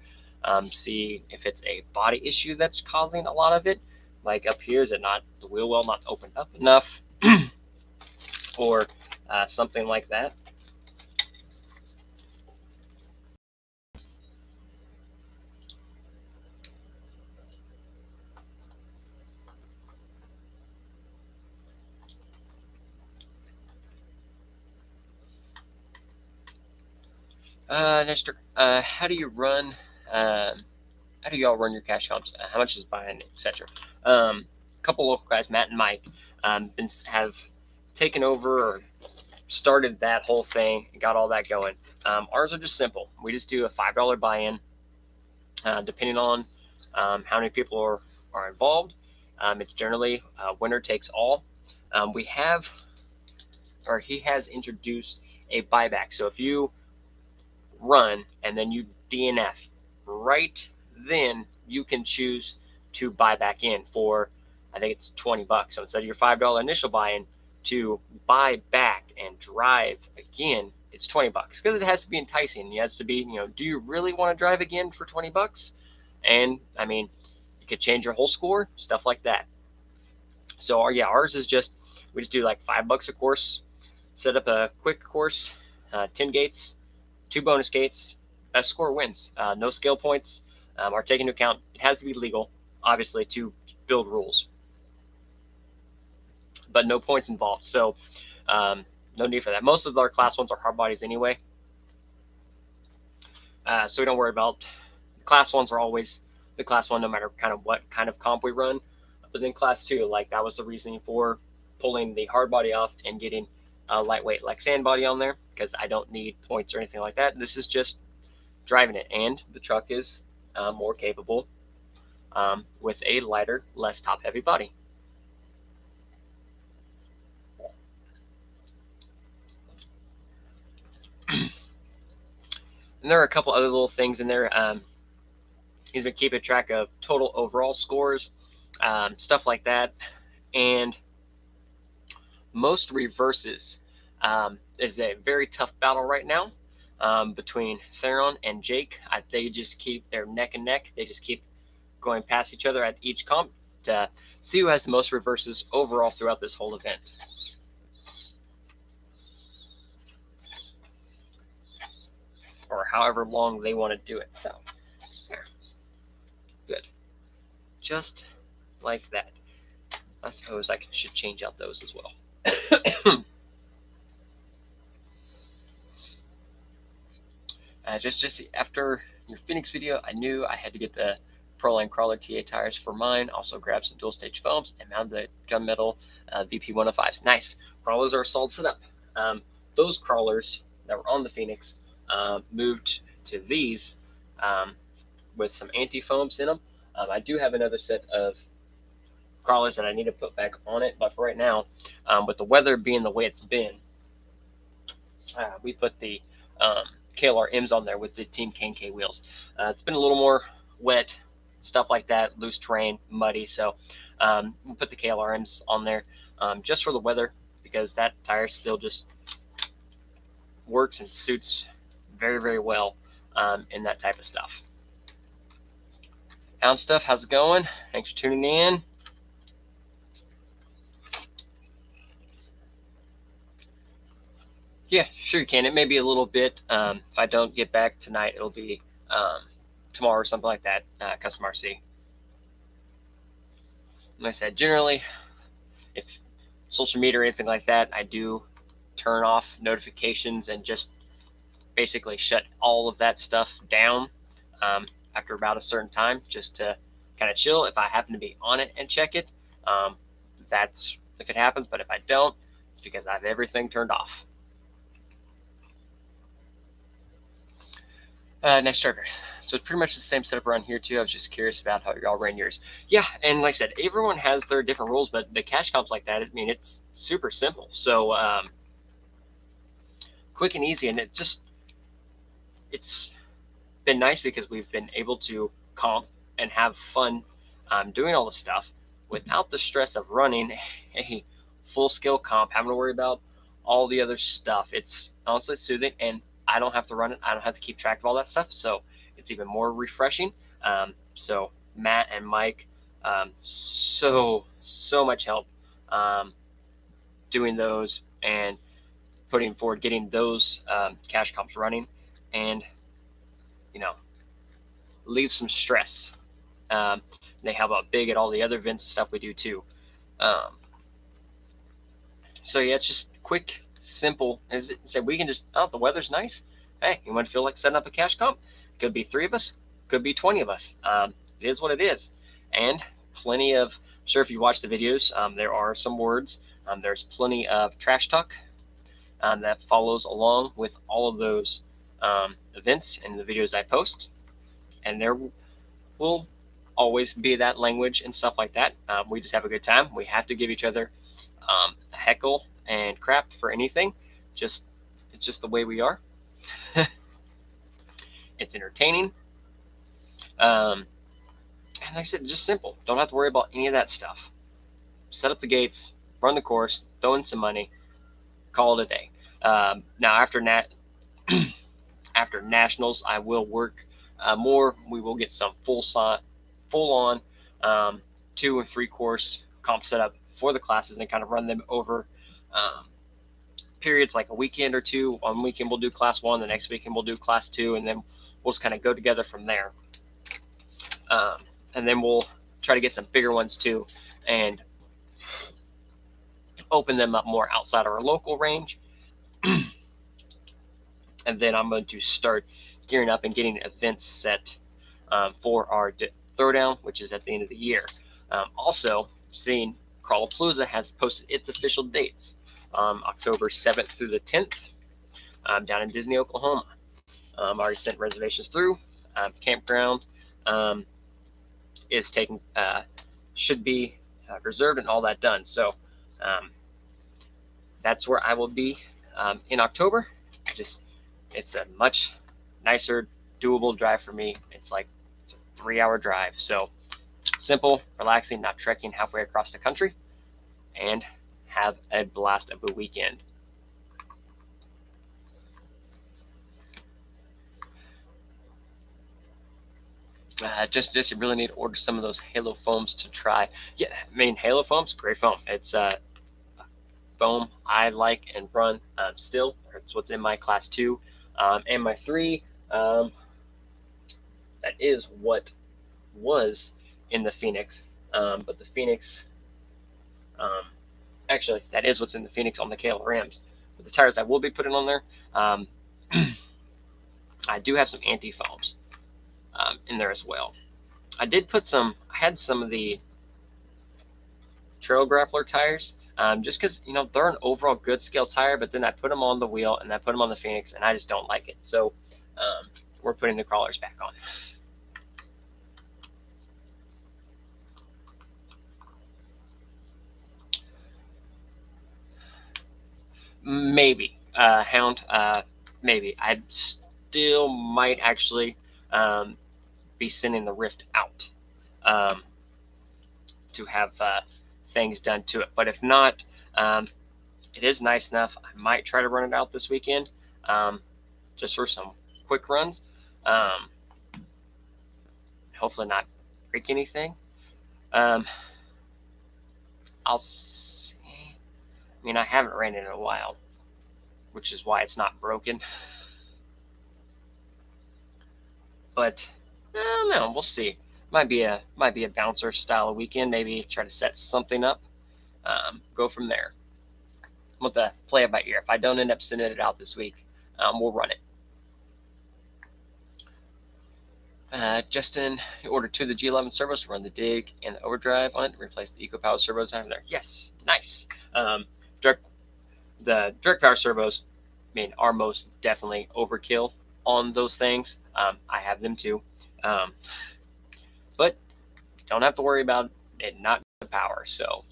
see if it's a body issue that's causing a lot of it. Like up here, is it not the wheel well not opened up enough, or something like that. Next, how do you run? How do y'all run your cash comps? How much is buying, etc. A couple local guys, Matt and Mike, have taken over or started that whole thing and got all that going. Ours are just simple. We just do a $5 buy-in, depending on how many people are involved. It's generally winner takes all. We have, or he has introduced a buyback. So if you run and then you DNF, right then you can choose to buy back in for, I think it's $20. So instead of your $5 initial buy-in, to buy back and drive again, it's $20, because it has to be enticing. It has to be, do you really want to drive again for $20? And I mean, you could change your whole score, stuff like that. So ours is just, we just do like $5 a course, set up a quick course, 10 gates, 2 bonus gates, best score wins. No scale points are taken into account. It has to be legal, obviously, to build rules, but no points involved. So no need for that. Most of our class 1s are hard bodies anyway. So we don't worry about, class 1s are always the class 1, no matter kind of what kind of comp we run. But then class 2, like that was the reasoning for pulling the hard body off and getting a lightweight like sand body on there, because I don't need points or anything like that. This is just driving it, and the truck is more capable with a lighter, less top heavy body. And there are a couple other little things in there. He's been keeping track of total overall scores, stuff like that. And most reverses is a very tough battle right now between Theron and Jake. They just keep, they're neck and neck. They just keep going past each other at each comp to see who has the most reverses overall throughout this whole event. Or however long they want to do it. So, good. Just like that. I suppose I should change out those as well. Just after your Phoenix video, I knew I had to get the Proline Crawler TA tires for mine. Also grabbed some dual stage foams and mounted the gunmetal VP.25s. Nice. Crawlers are a solid setup. Those crawlers that were on the Phoenix moved to these with some anti-foams in them. I do have another set of crawlers that I need to put back on it, but for right now, with the weather being the way it's been, we put the KLR M's on there with the Team K&K wheels. It's been a little more wet, stuff like that, loose terrain, muddy, so we'll put the KLR M's on there just for the weather, because that tire still just works and suits very, very well in that type of stuff. Hound Stuff, how's it going? Thanks for tuning in. Yeah, sure you can. It may be a little bit. If I don't get back tonight, it'll be tomorrow or something like that, custom RC. Like I said, generally, if social media or anything like that, I do turn off notifications and just basically shut all of that stuff down after about a certain time, just to kind of chill. If I happen to be on it and check it, that's if it happens. But if I don't, it's because I have everything turned off. Next trucker. So it's pretty much the same setup around here too. I was just curious about how y'all ran yours. Yeah, and like I said, everyone has their different rules, but the cash comps like that, I mean, it's super simple. So quick and easy, and it's been nice because we've been able to comp and have fun doing all the stuff without the stress of running a full scale comp, having to worry about all the other stuff. It's honestly soothing, and I don't have to run it. I don't have to keep track of all that stuff. So it's even more refreshing. So Matt and Mike, so much help doing those and putting forward getting those cash comps running, and leave some stress. They help out big at all the other events and stuff we do too. So yeah, it's just quick, simple. As it said, we can just, oh, the weather's nice. Hey, you want to feel like setting up a cash comp? Could be 3 of us, could be 20 of us. It is what it is. And plenty of, I'm sure if you watch the videos, there are some words. There's plenty of trash talk that follows along with all of those events and the videos I post. And there will always be that language and stuff like that. We just have a good time. We have to give each other a heckle and crap for anything. It's just the way we are. It's entertaining. And like I said, just simple. Don't have to worry about any of that stuff. Set up the gates, run the course, throw in some money, call it a day. Now after nationals, I will work more. We will get some full on 2 or 3 course comp setup for the classes and kind of run them over periods like a weekend or two. One weekend we'll do class 1, the next weekend we'll do class 2, and then we'll just kind of go together from there. And then we'll try to get some bigger ones too and open them up more outside our local range. And then I'm going to start gearing up and getting events set for our throwdown, which is at the end of the year. Also, seeing Crawlapalooza has posted its official dates, October 7th through the 10th, down in Disney, Oklahoma. Already sent reservations through. Campground is taken, should be reserved and all that done. So that's where I will be in October. It's a much nicer, doable drive for me. It's a 3-hour drive. So simple, relaxing, not trekking halfway across the country, and have a blast of a weekend. Just you really need to order some of those Halo foams to try. Yeah, I mean, Halo foam's great foam. It's foam I like and run still. It's what's in my class 2 and my 3. That is what was in the Phoenix, but the Phoenix, actually, that is what's in the Phoenix on the KLRMs. But the tires I will be putting on there, I do have some anti-foams in there as well. I had some of the Trail Grappler tires, just because they're an overall good scale tire, but then I put them on the wheel and I put them on the Phoenix, and I just don't like it. So we're putting the crawlers back on. Maybe Hound, maybe I still might actually be sending the Rift out to have things done to it. But if not, it is nice enough. I might try to run it out this weekend, just for some quick runs. Hopefully not break anything. I'll see. I mean, I haven't ran it in a while, which is why it's not broken. But I don't know. We'll see. Might be a bouncer style of weekend. Maybe try to set something up. Go from there. I'm going to play it by ear. If I don't end up sending it out this week, we'll run it. Justin ordered 2 of the G11 servos to run the dig and the overdrive on it to replace the EcoPower servos out there. Yes, nice. The direct power servos, I mean, are most definitely overkill on those things. I have them too, but don't have to worry about it not the power. So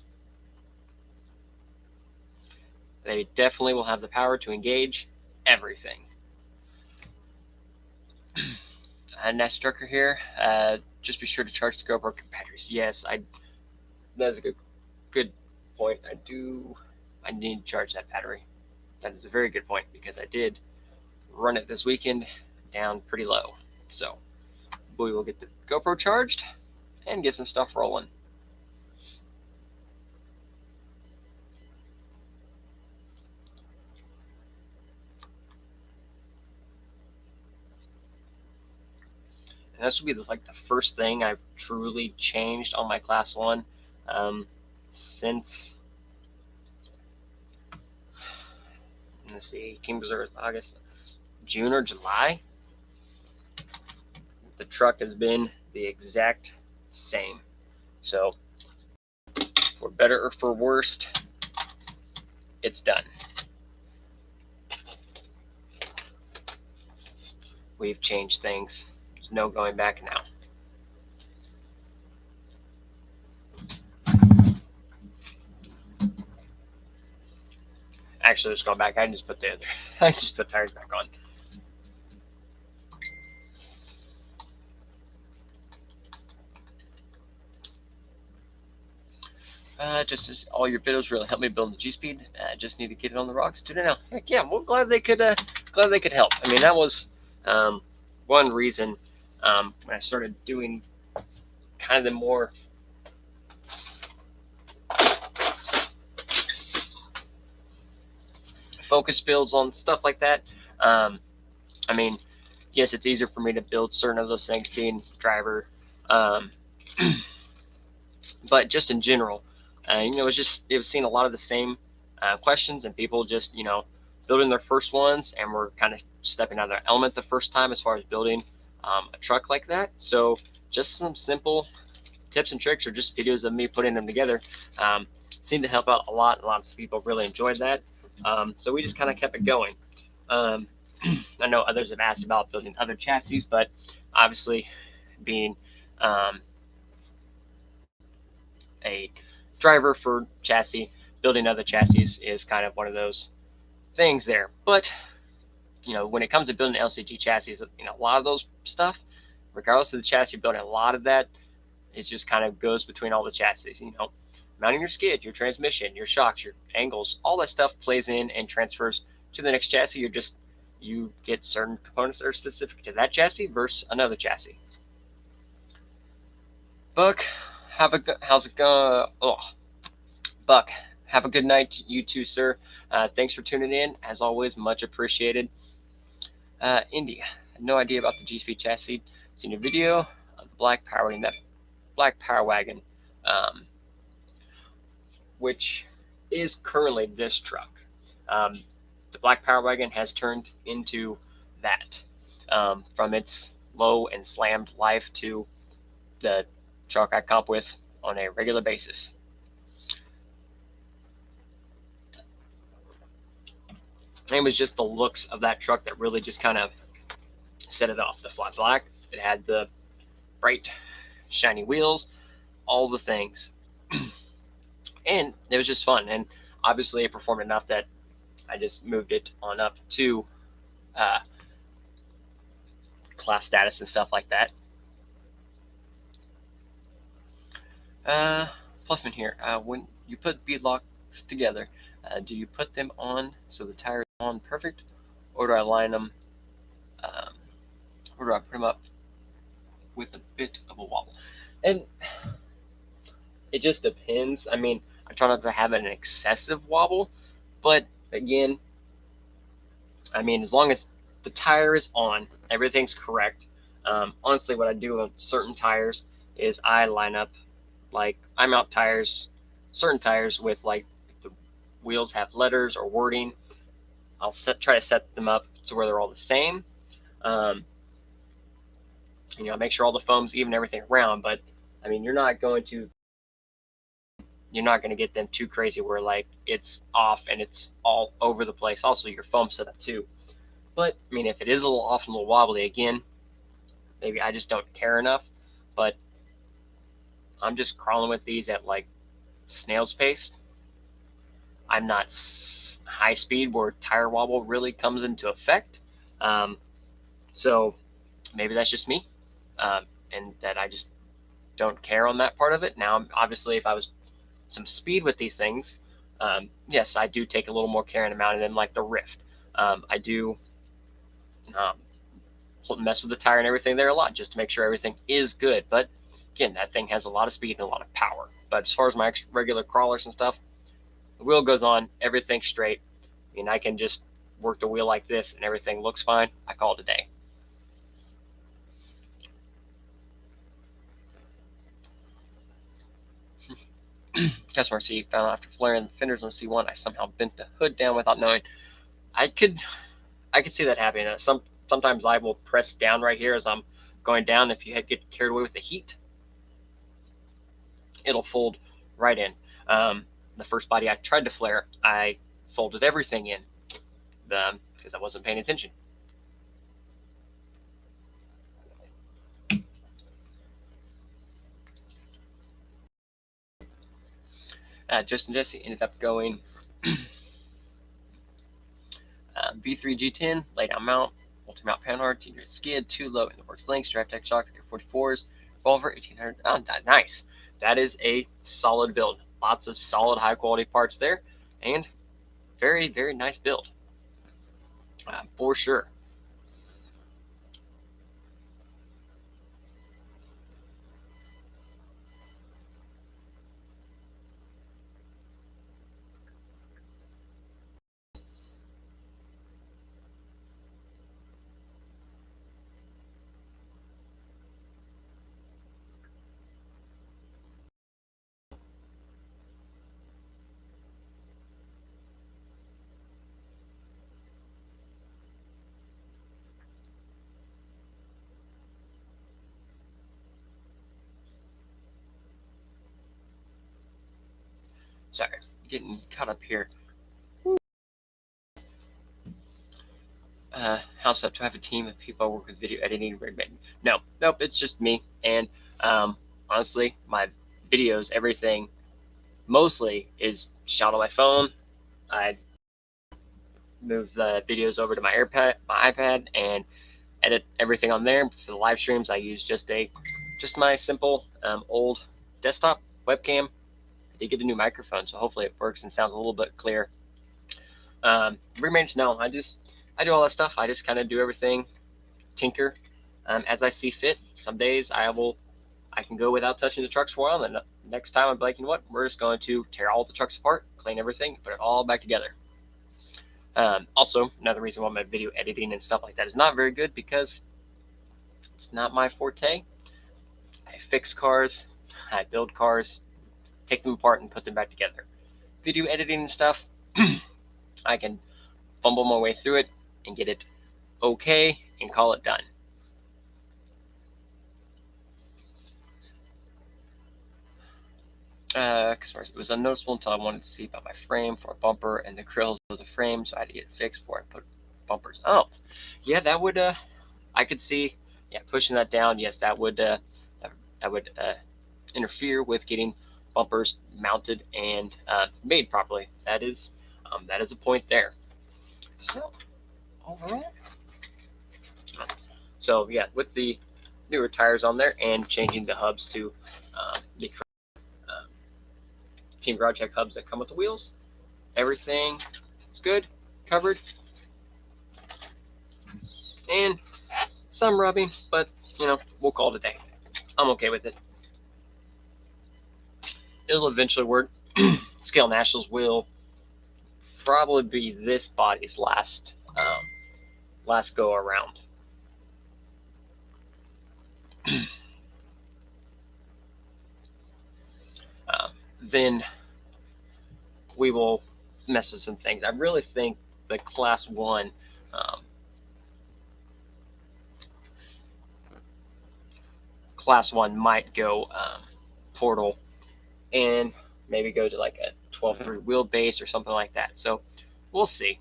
they definitely will have the power to engage everything. Nest Trucker here. Just be sure to charge the GoPro batteries. Yes, that's a good point. I need to charge that battery. That is a very good point because I did run it this weekend down pretty low. So we will get the GoPro charged and get some stuff rolling. And this will be like the first thing I've truly changed on my Class 1 since, let's see, King Reserve August, June or July. The truck has been the exact same. So for better or for worse, it's done. We've changed things. There's no going back now. Actually, let's go back. I just put tires back on. Just as all your videos really helped me build the G-Speed. Just need to get it on the rocks. Do it now. Heck yeah, well, glad they could help. I mean, that was one reason when I started doing kind of the more focus builds on stuff like that. I mean, yes, it's easier for me to build certain of those things being driver, but just in general, it was seeing a lot of the same questions and people just building their first ones, and we're kind of stepping out of their element the first time as far as building a truck like that. So just some simple tips and tricks or just videos of me putting them together seemed to help out a lot. Lots of people really enjoyed that. So we just kind of kept it going. I know others have asked about building other chassis, but obviously being a driver for chassis, building other chassis is kind of one of those things there. But when it comes to building LCG chassis, a lot of those stuff, regardless of the chassis, building a lot of that, it just kind of goes between all the chassis. Mounting your skid, your transmission, your shocks, your angles, all that stuff plays in and transfers to the next chassis. You get certain components that are specific to that chassis versus another chassis. Buck, how's it going? Oh, Buck, have a good night, you too, sir. Thanks for tuning in. As always, much appreciated. India, no idea about the G-Speed chassis. Seen a video of the black power wagon, which is currently this truck. The black power wagon has turned into that from its low and slammed life to the truck I comp with on a regular basis. And it was just the looks of that truck that really just kind of set it off. The flat black, it had the bright, shiny wheels, all the things. And it was just fun. And obviously it performed enough that I just moved it on up to class status and stuff like that. Plusman here. When you put bead locks together, do you put them on so the tire is on perfect, or do I line them, or do I put them up with a bit of a wobble? And it just depends. I mean, I try not to have an excessive wobble, but again, I mean, as long as the tire is on, everything's correct. Honestly, what I do on certain tires is I line up, like I mount certain tires with like the wheels have letters or wording. I'll try to set them up to where they're all the same. Make sure all the foam's even, everything around. But I mean, you're not going to get them too crazy where like it's off and it's all over the place. Also, your foam set up too. But I mean, if it is a little off and a little wobbly, again, maybe I just don't care enough. But I'm just crawling with these at like snail's pace. I'm not high speed where tire wobble really comes into effect. So maybe that's just me, and that I just don't care on that part of it. Now, obviously, if I was some speed with these things, yes, I do take a little more care in mounting them, like the Rift. I do mess with the tire and everything there a lot just to make sure everything is good. But again, that thing has a lot of speed and a lot of power. But as far as my regular crawlers and stuff, the wheel goes on, everything's straight. I mean, I can just work the wheel like this and everything looks fine. I call it a day. Customer C found out after flaring the fenders on the C1, I somehow bent the hood down without knowing. I could see that happening. Sometimes I will press down right here as I'm going down. If you get carried away with the heat, it'll fold right in. The first body I tried to flare, I folded everything in because I wasn't paying attention. Justin Jesse ended up going V3 G10, lay down mount, multi-mount panhard, T-grid skid, 2 low in the works length, strap tech shocks, Air 44s, Revolver 1800. Oh, nice. That is a solid build. Lots of solid, high quality parts there, and very, very nice build for sure. Sorry, getting caught up here. House up to have a team of people I work with video editing. Nope, it's just me. And honestly, my videos, everything, mostly is shot on my phone. I move the videos over to my iPad, and edit everything on there. For the live streams, I use just my simple old desktop webcam. I did get a new microphone, so hopefully it works and sounds a little bit clear. Remains no, I do all that stuff. I just kind of do everything, tinker as I see fit. Some days I can go without touching the trucks for a while, and the next time I'm like, you know what, we're just going to tear all the trucks apart, clean everything, put it all back together. Also, another reason why my video editing and stuff like that is not very good, because it's not my forte. I fix cars, I build cars, take them apart and put them back together. Video editing and stuff, I can fumble my way through it and get it okay and call it done. It was unnoticeable until I wanted to see about my frame for a bumper and the grills of the frame, so I had to get it fixed before I put bumpers. Oh, yeah, that would I could see, yeah, pushing that down. Yes, that would interfere with getting bumpers mounted and made properly. That is a point there. So overall, so yeah, with the newer tires on there and changing the hubs to the Team Garage Check hubs that come with the wheels, everything is good, covered, and some rubbing, but we'll call it a day. I'm okay with it. It'll eventually work. Scale Nationals will probably be this body's last go around. Then we will mess with some things. I really think the Class 1 might go portal and maybe go to like a 12.3 wheelbase or something like that. So we'll see.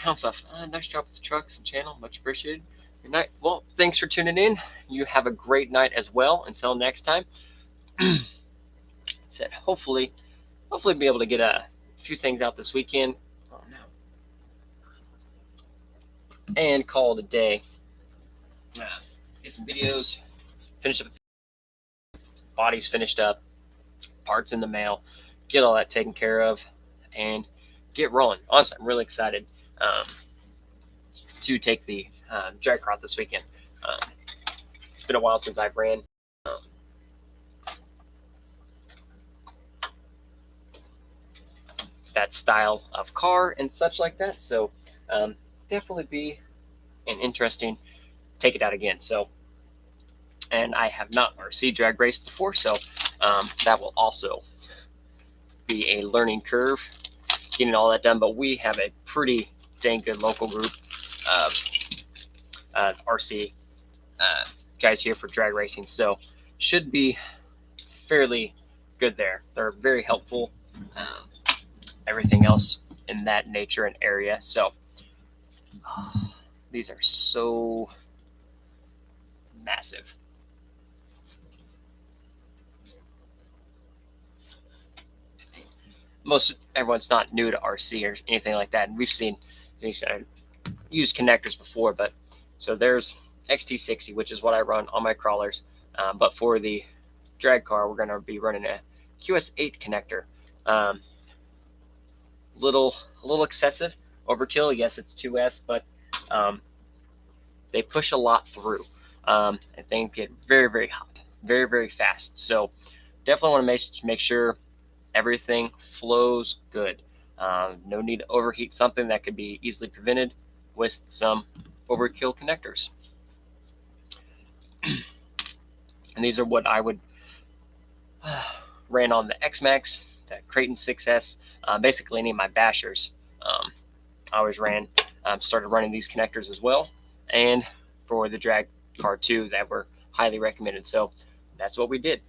house off. Nice job with the trucks and channel. Much appreciated. Good night. Well, thanks for tuning in. You have a great night as well. Until next time. Said hopefully be able to get a few things out this weekend. Oh no. And call it a day. Get some videos. Finish up. Body's finished up. Parts in the mail. Get all that taken care of, and get rolling. Honestly, I'm really excited to take the drag car out this weekend. It's been a while since I've ran. That style of car and such like that. So definitely be an interesting take it out again. So, and I have not RC drag raced before, so that will also be a learning curve getting all that done. But we have a pretty dang good local group of RC guys here for drag racing, so should be fairly good there. They're very helpful. Everything else in that nature and area. So these are so massive. Most everyone's not new to RC or anything like that, and we've seen these used connectors before. But so there's XT60, which is what I run on my crawlers. But for the drag car, we're going to be running a QS8 connector. A little excessive overkill. Yes, it's 2S, but they push a lot through. And things get very, very hot, very, very fast. So definitely want to make sure everything flows good. No need to overheat something that could be easily prevented with some overkill connectors. And these are what I would ran on the X-Max, the Creighton 6S, basically any of my bashers. I always started running these connectors as well, and for the drag car too, that were highly recommended. So that's what we did.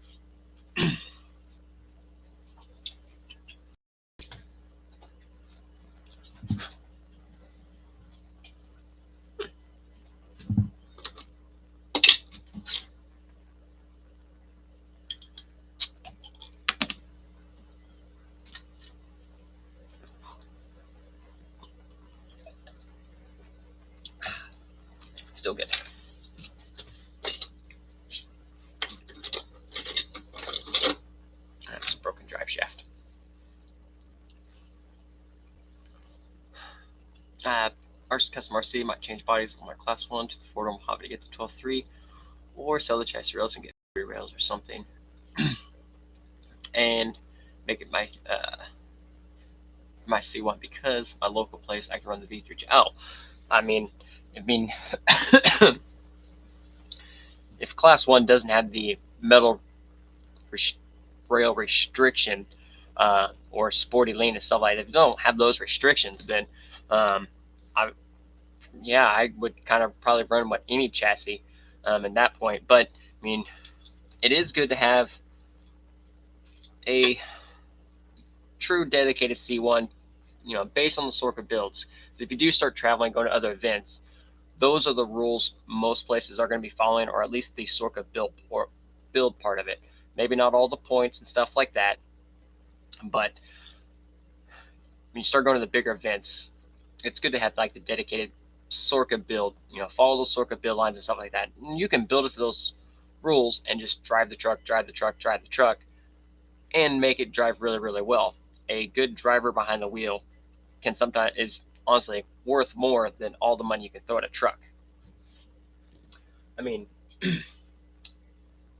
Still good. That's a broken drive shaft. Our custom RC might change bodies on my class 1 to the 4-door Mojave to get the 12.3, or sell the chassis rails and get 3 rails or something, and make it my C1, because my local place I can run the V3. Oh, I mean, if class 1 doesn't have the metal rail restriction or sporty lean and stuff like that, if you don't have those restrictions, then I would kind of probably run with any chassis at that point. But I mean, it is good to have a true dedicated C1, based on the Sorka builds. If you do start traveling, going to other events, those are the rules most places are going to be following, or at least the Sorka build part of it. Maybe not all the points and stuff like that, but when you start going to the bigger events, it's good to have like the dedicated Sorka build. Follow those Sorka build lines and stuff like that. And you can build it to those rules and just drive the truck, and make it drive really, really well. A good driver behind the wheel is honestly worth more than all the money you can throw at a truck. I mean,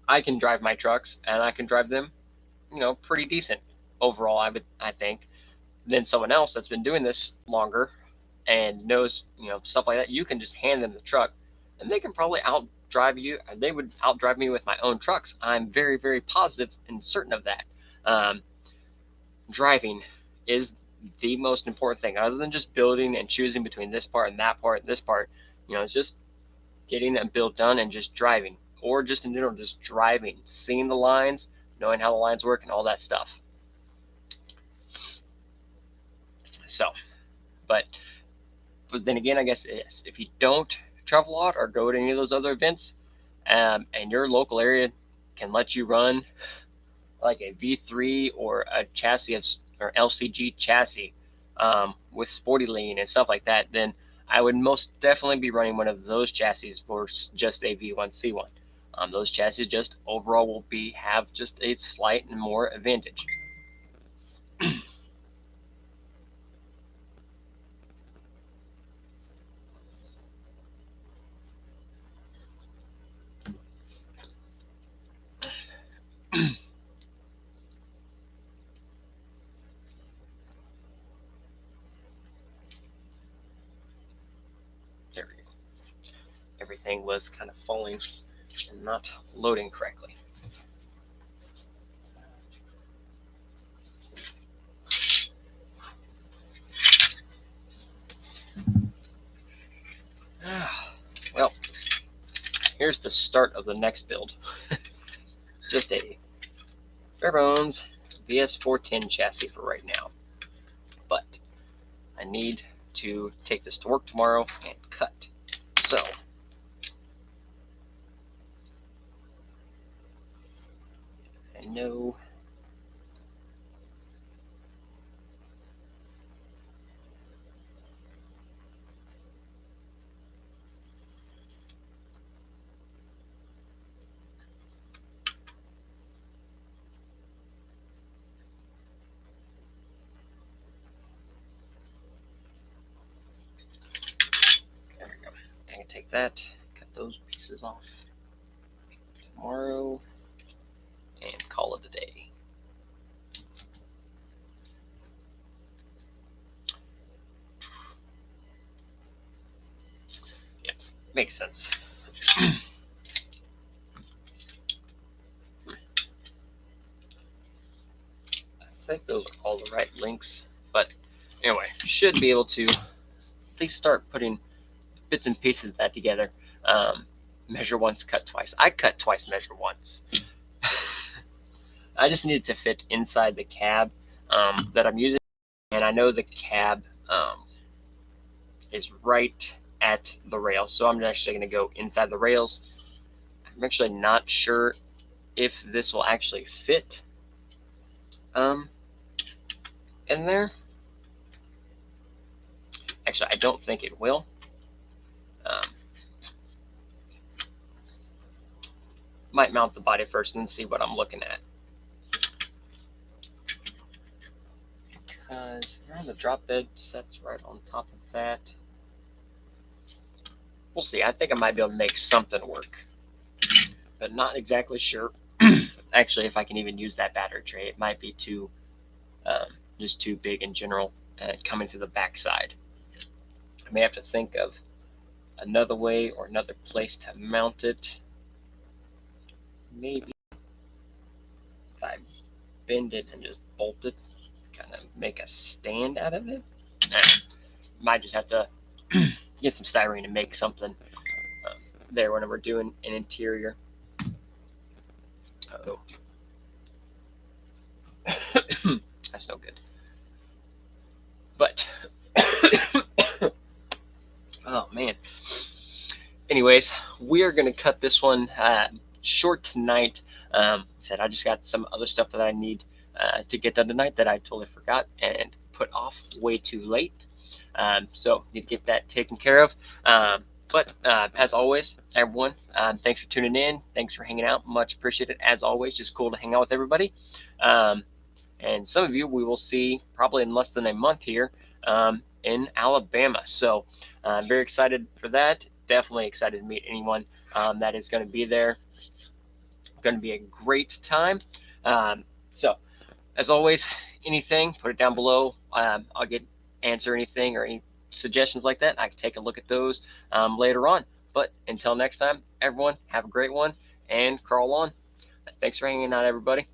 I can drive my trucks, and I can drive them, pretty decent overall, I think. Then someone else that's been doing this longer and knows, stuff like that, you can just hand them the truck, and they can probably outdrive you. They would outdrive me with my own trucks. I'm very, very positive and certain of that. Driving is the most important thing, other than just building and choosing between this part and that part and this part. It's just getting a build done and just driving, or just in general, just driving, seeing the lines, knowing how the lines work and all that stuff. So, but But then again, I guess if you don't travel a lot or go to any of those other events, and your local area can let you run like a V3 or a chassis or LCG chassis with sporty lean and stuff like that, then I would most definitely be running one of those chassis for just a V1C1. Those chassis just overall will have just a slight and more advantage. There we go. Everything was kind of falling and not loading correctly. Well, here's the start of the next build. Just a bare-bones VS410 chassis for right now. But I need to take this to work tomorrow and cut. So I know there we go. I can take that, cut those pieces off tomorrow, and call it a day. Yeah, makes sense. I think those are all the right links, but anyway, should be able to at least start putting bits and pieces of that together. Measure once, cut twice. I cut twice, measure once. I just needed to fit inside the cab that I'm using, and I know the cab is right at the rail, so I'm actually going to go inside the rails. I'm actually not sure if this will actually fit in there. Actually, I don't think it will. Might mount the body first and see what I'm looking at. Because the drop bed sets right on top of that. We'll see. I think I might be able to make something work, but not exactly sure. Actually, if I can even use that battery tray, it might be too just too big in general coming through the backside. I may have to think of another way or another place to mount it. Maybe if I bend it and just bolt it, kind of make a stand out of it. Might just have to get some styrene and make something there whenever we're doing an interior. Uh-oh. That's no good. But oh man. Anyways, we are going to cut this one short tonight. Said I just got some other stuff that I need to get done tonight that I totally forgot and put off way too late. So need to get that taken care of. But as always, everyone, thanks for tuning in. Thanks for hanging out. Much appreciated. As always, just cool to hang out with everybody. And some of you we will see probably in less than a month here in Alabama. So I'm very excited for that. Definitely excited to meet anyone that is going to be there. Going to be a great time. So as always, anything, put it down below. I'll answer anything or any suggestions like that. I can take a look at those later on. But until next time, everyone, have a great one and crawl on. Thanks for hanging out, everybody.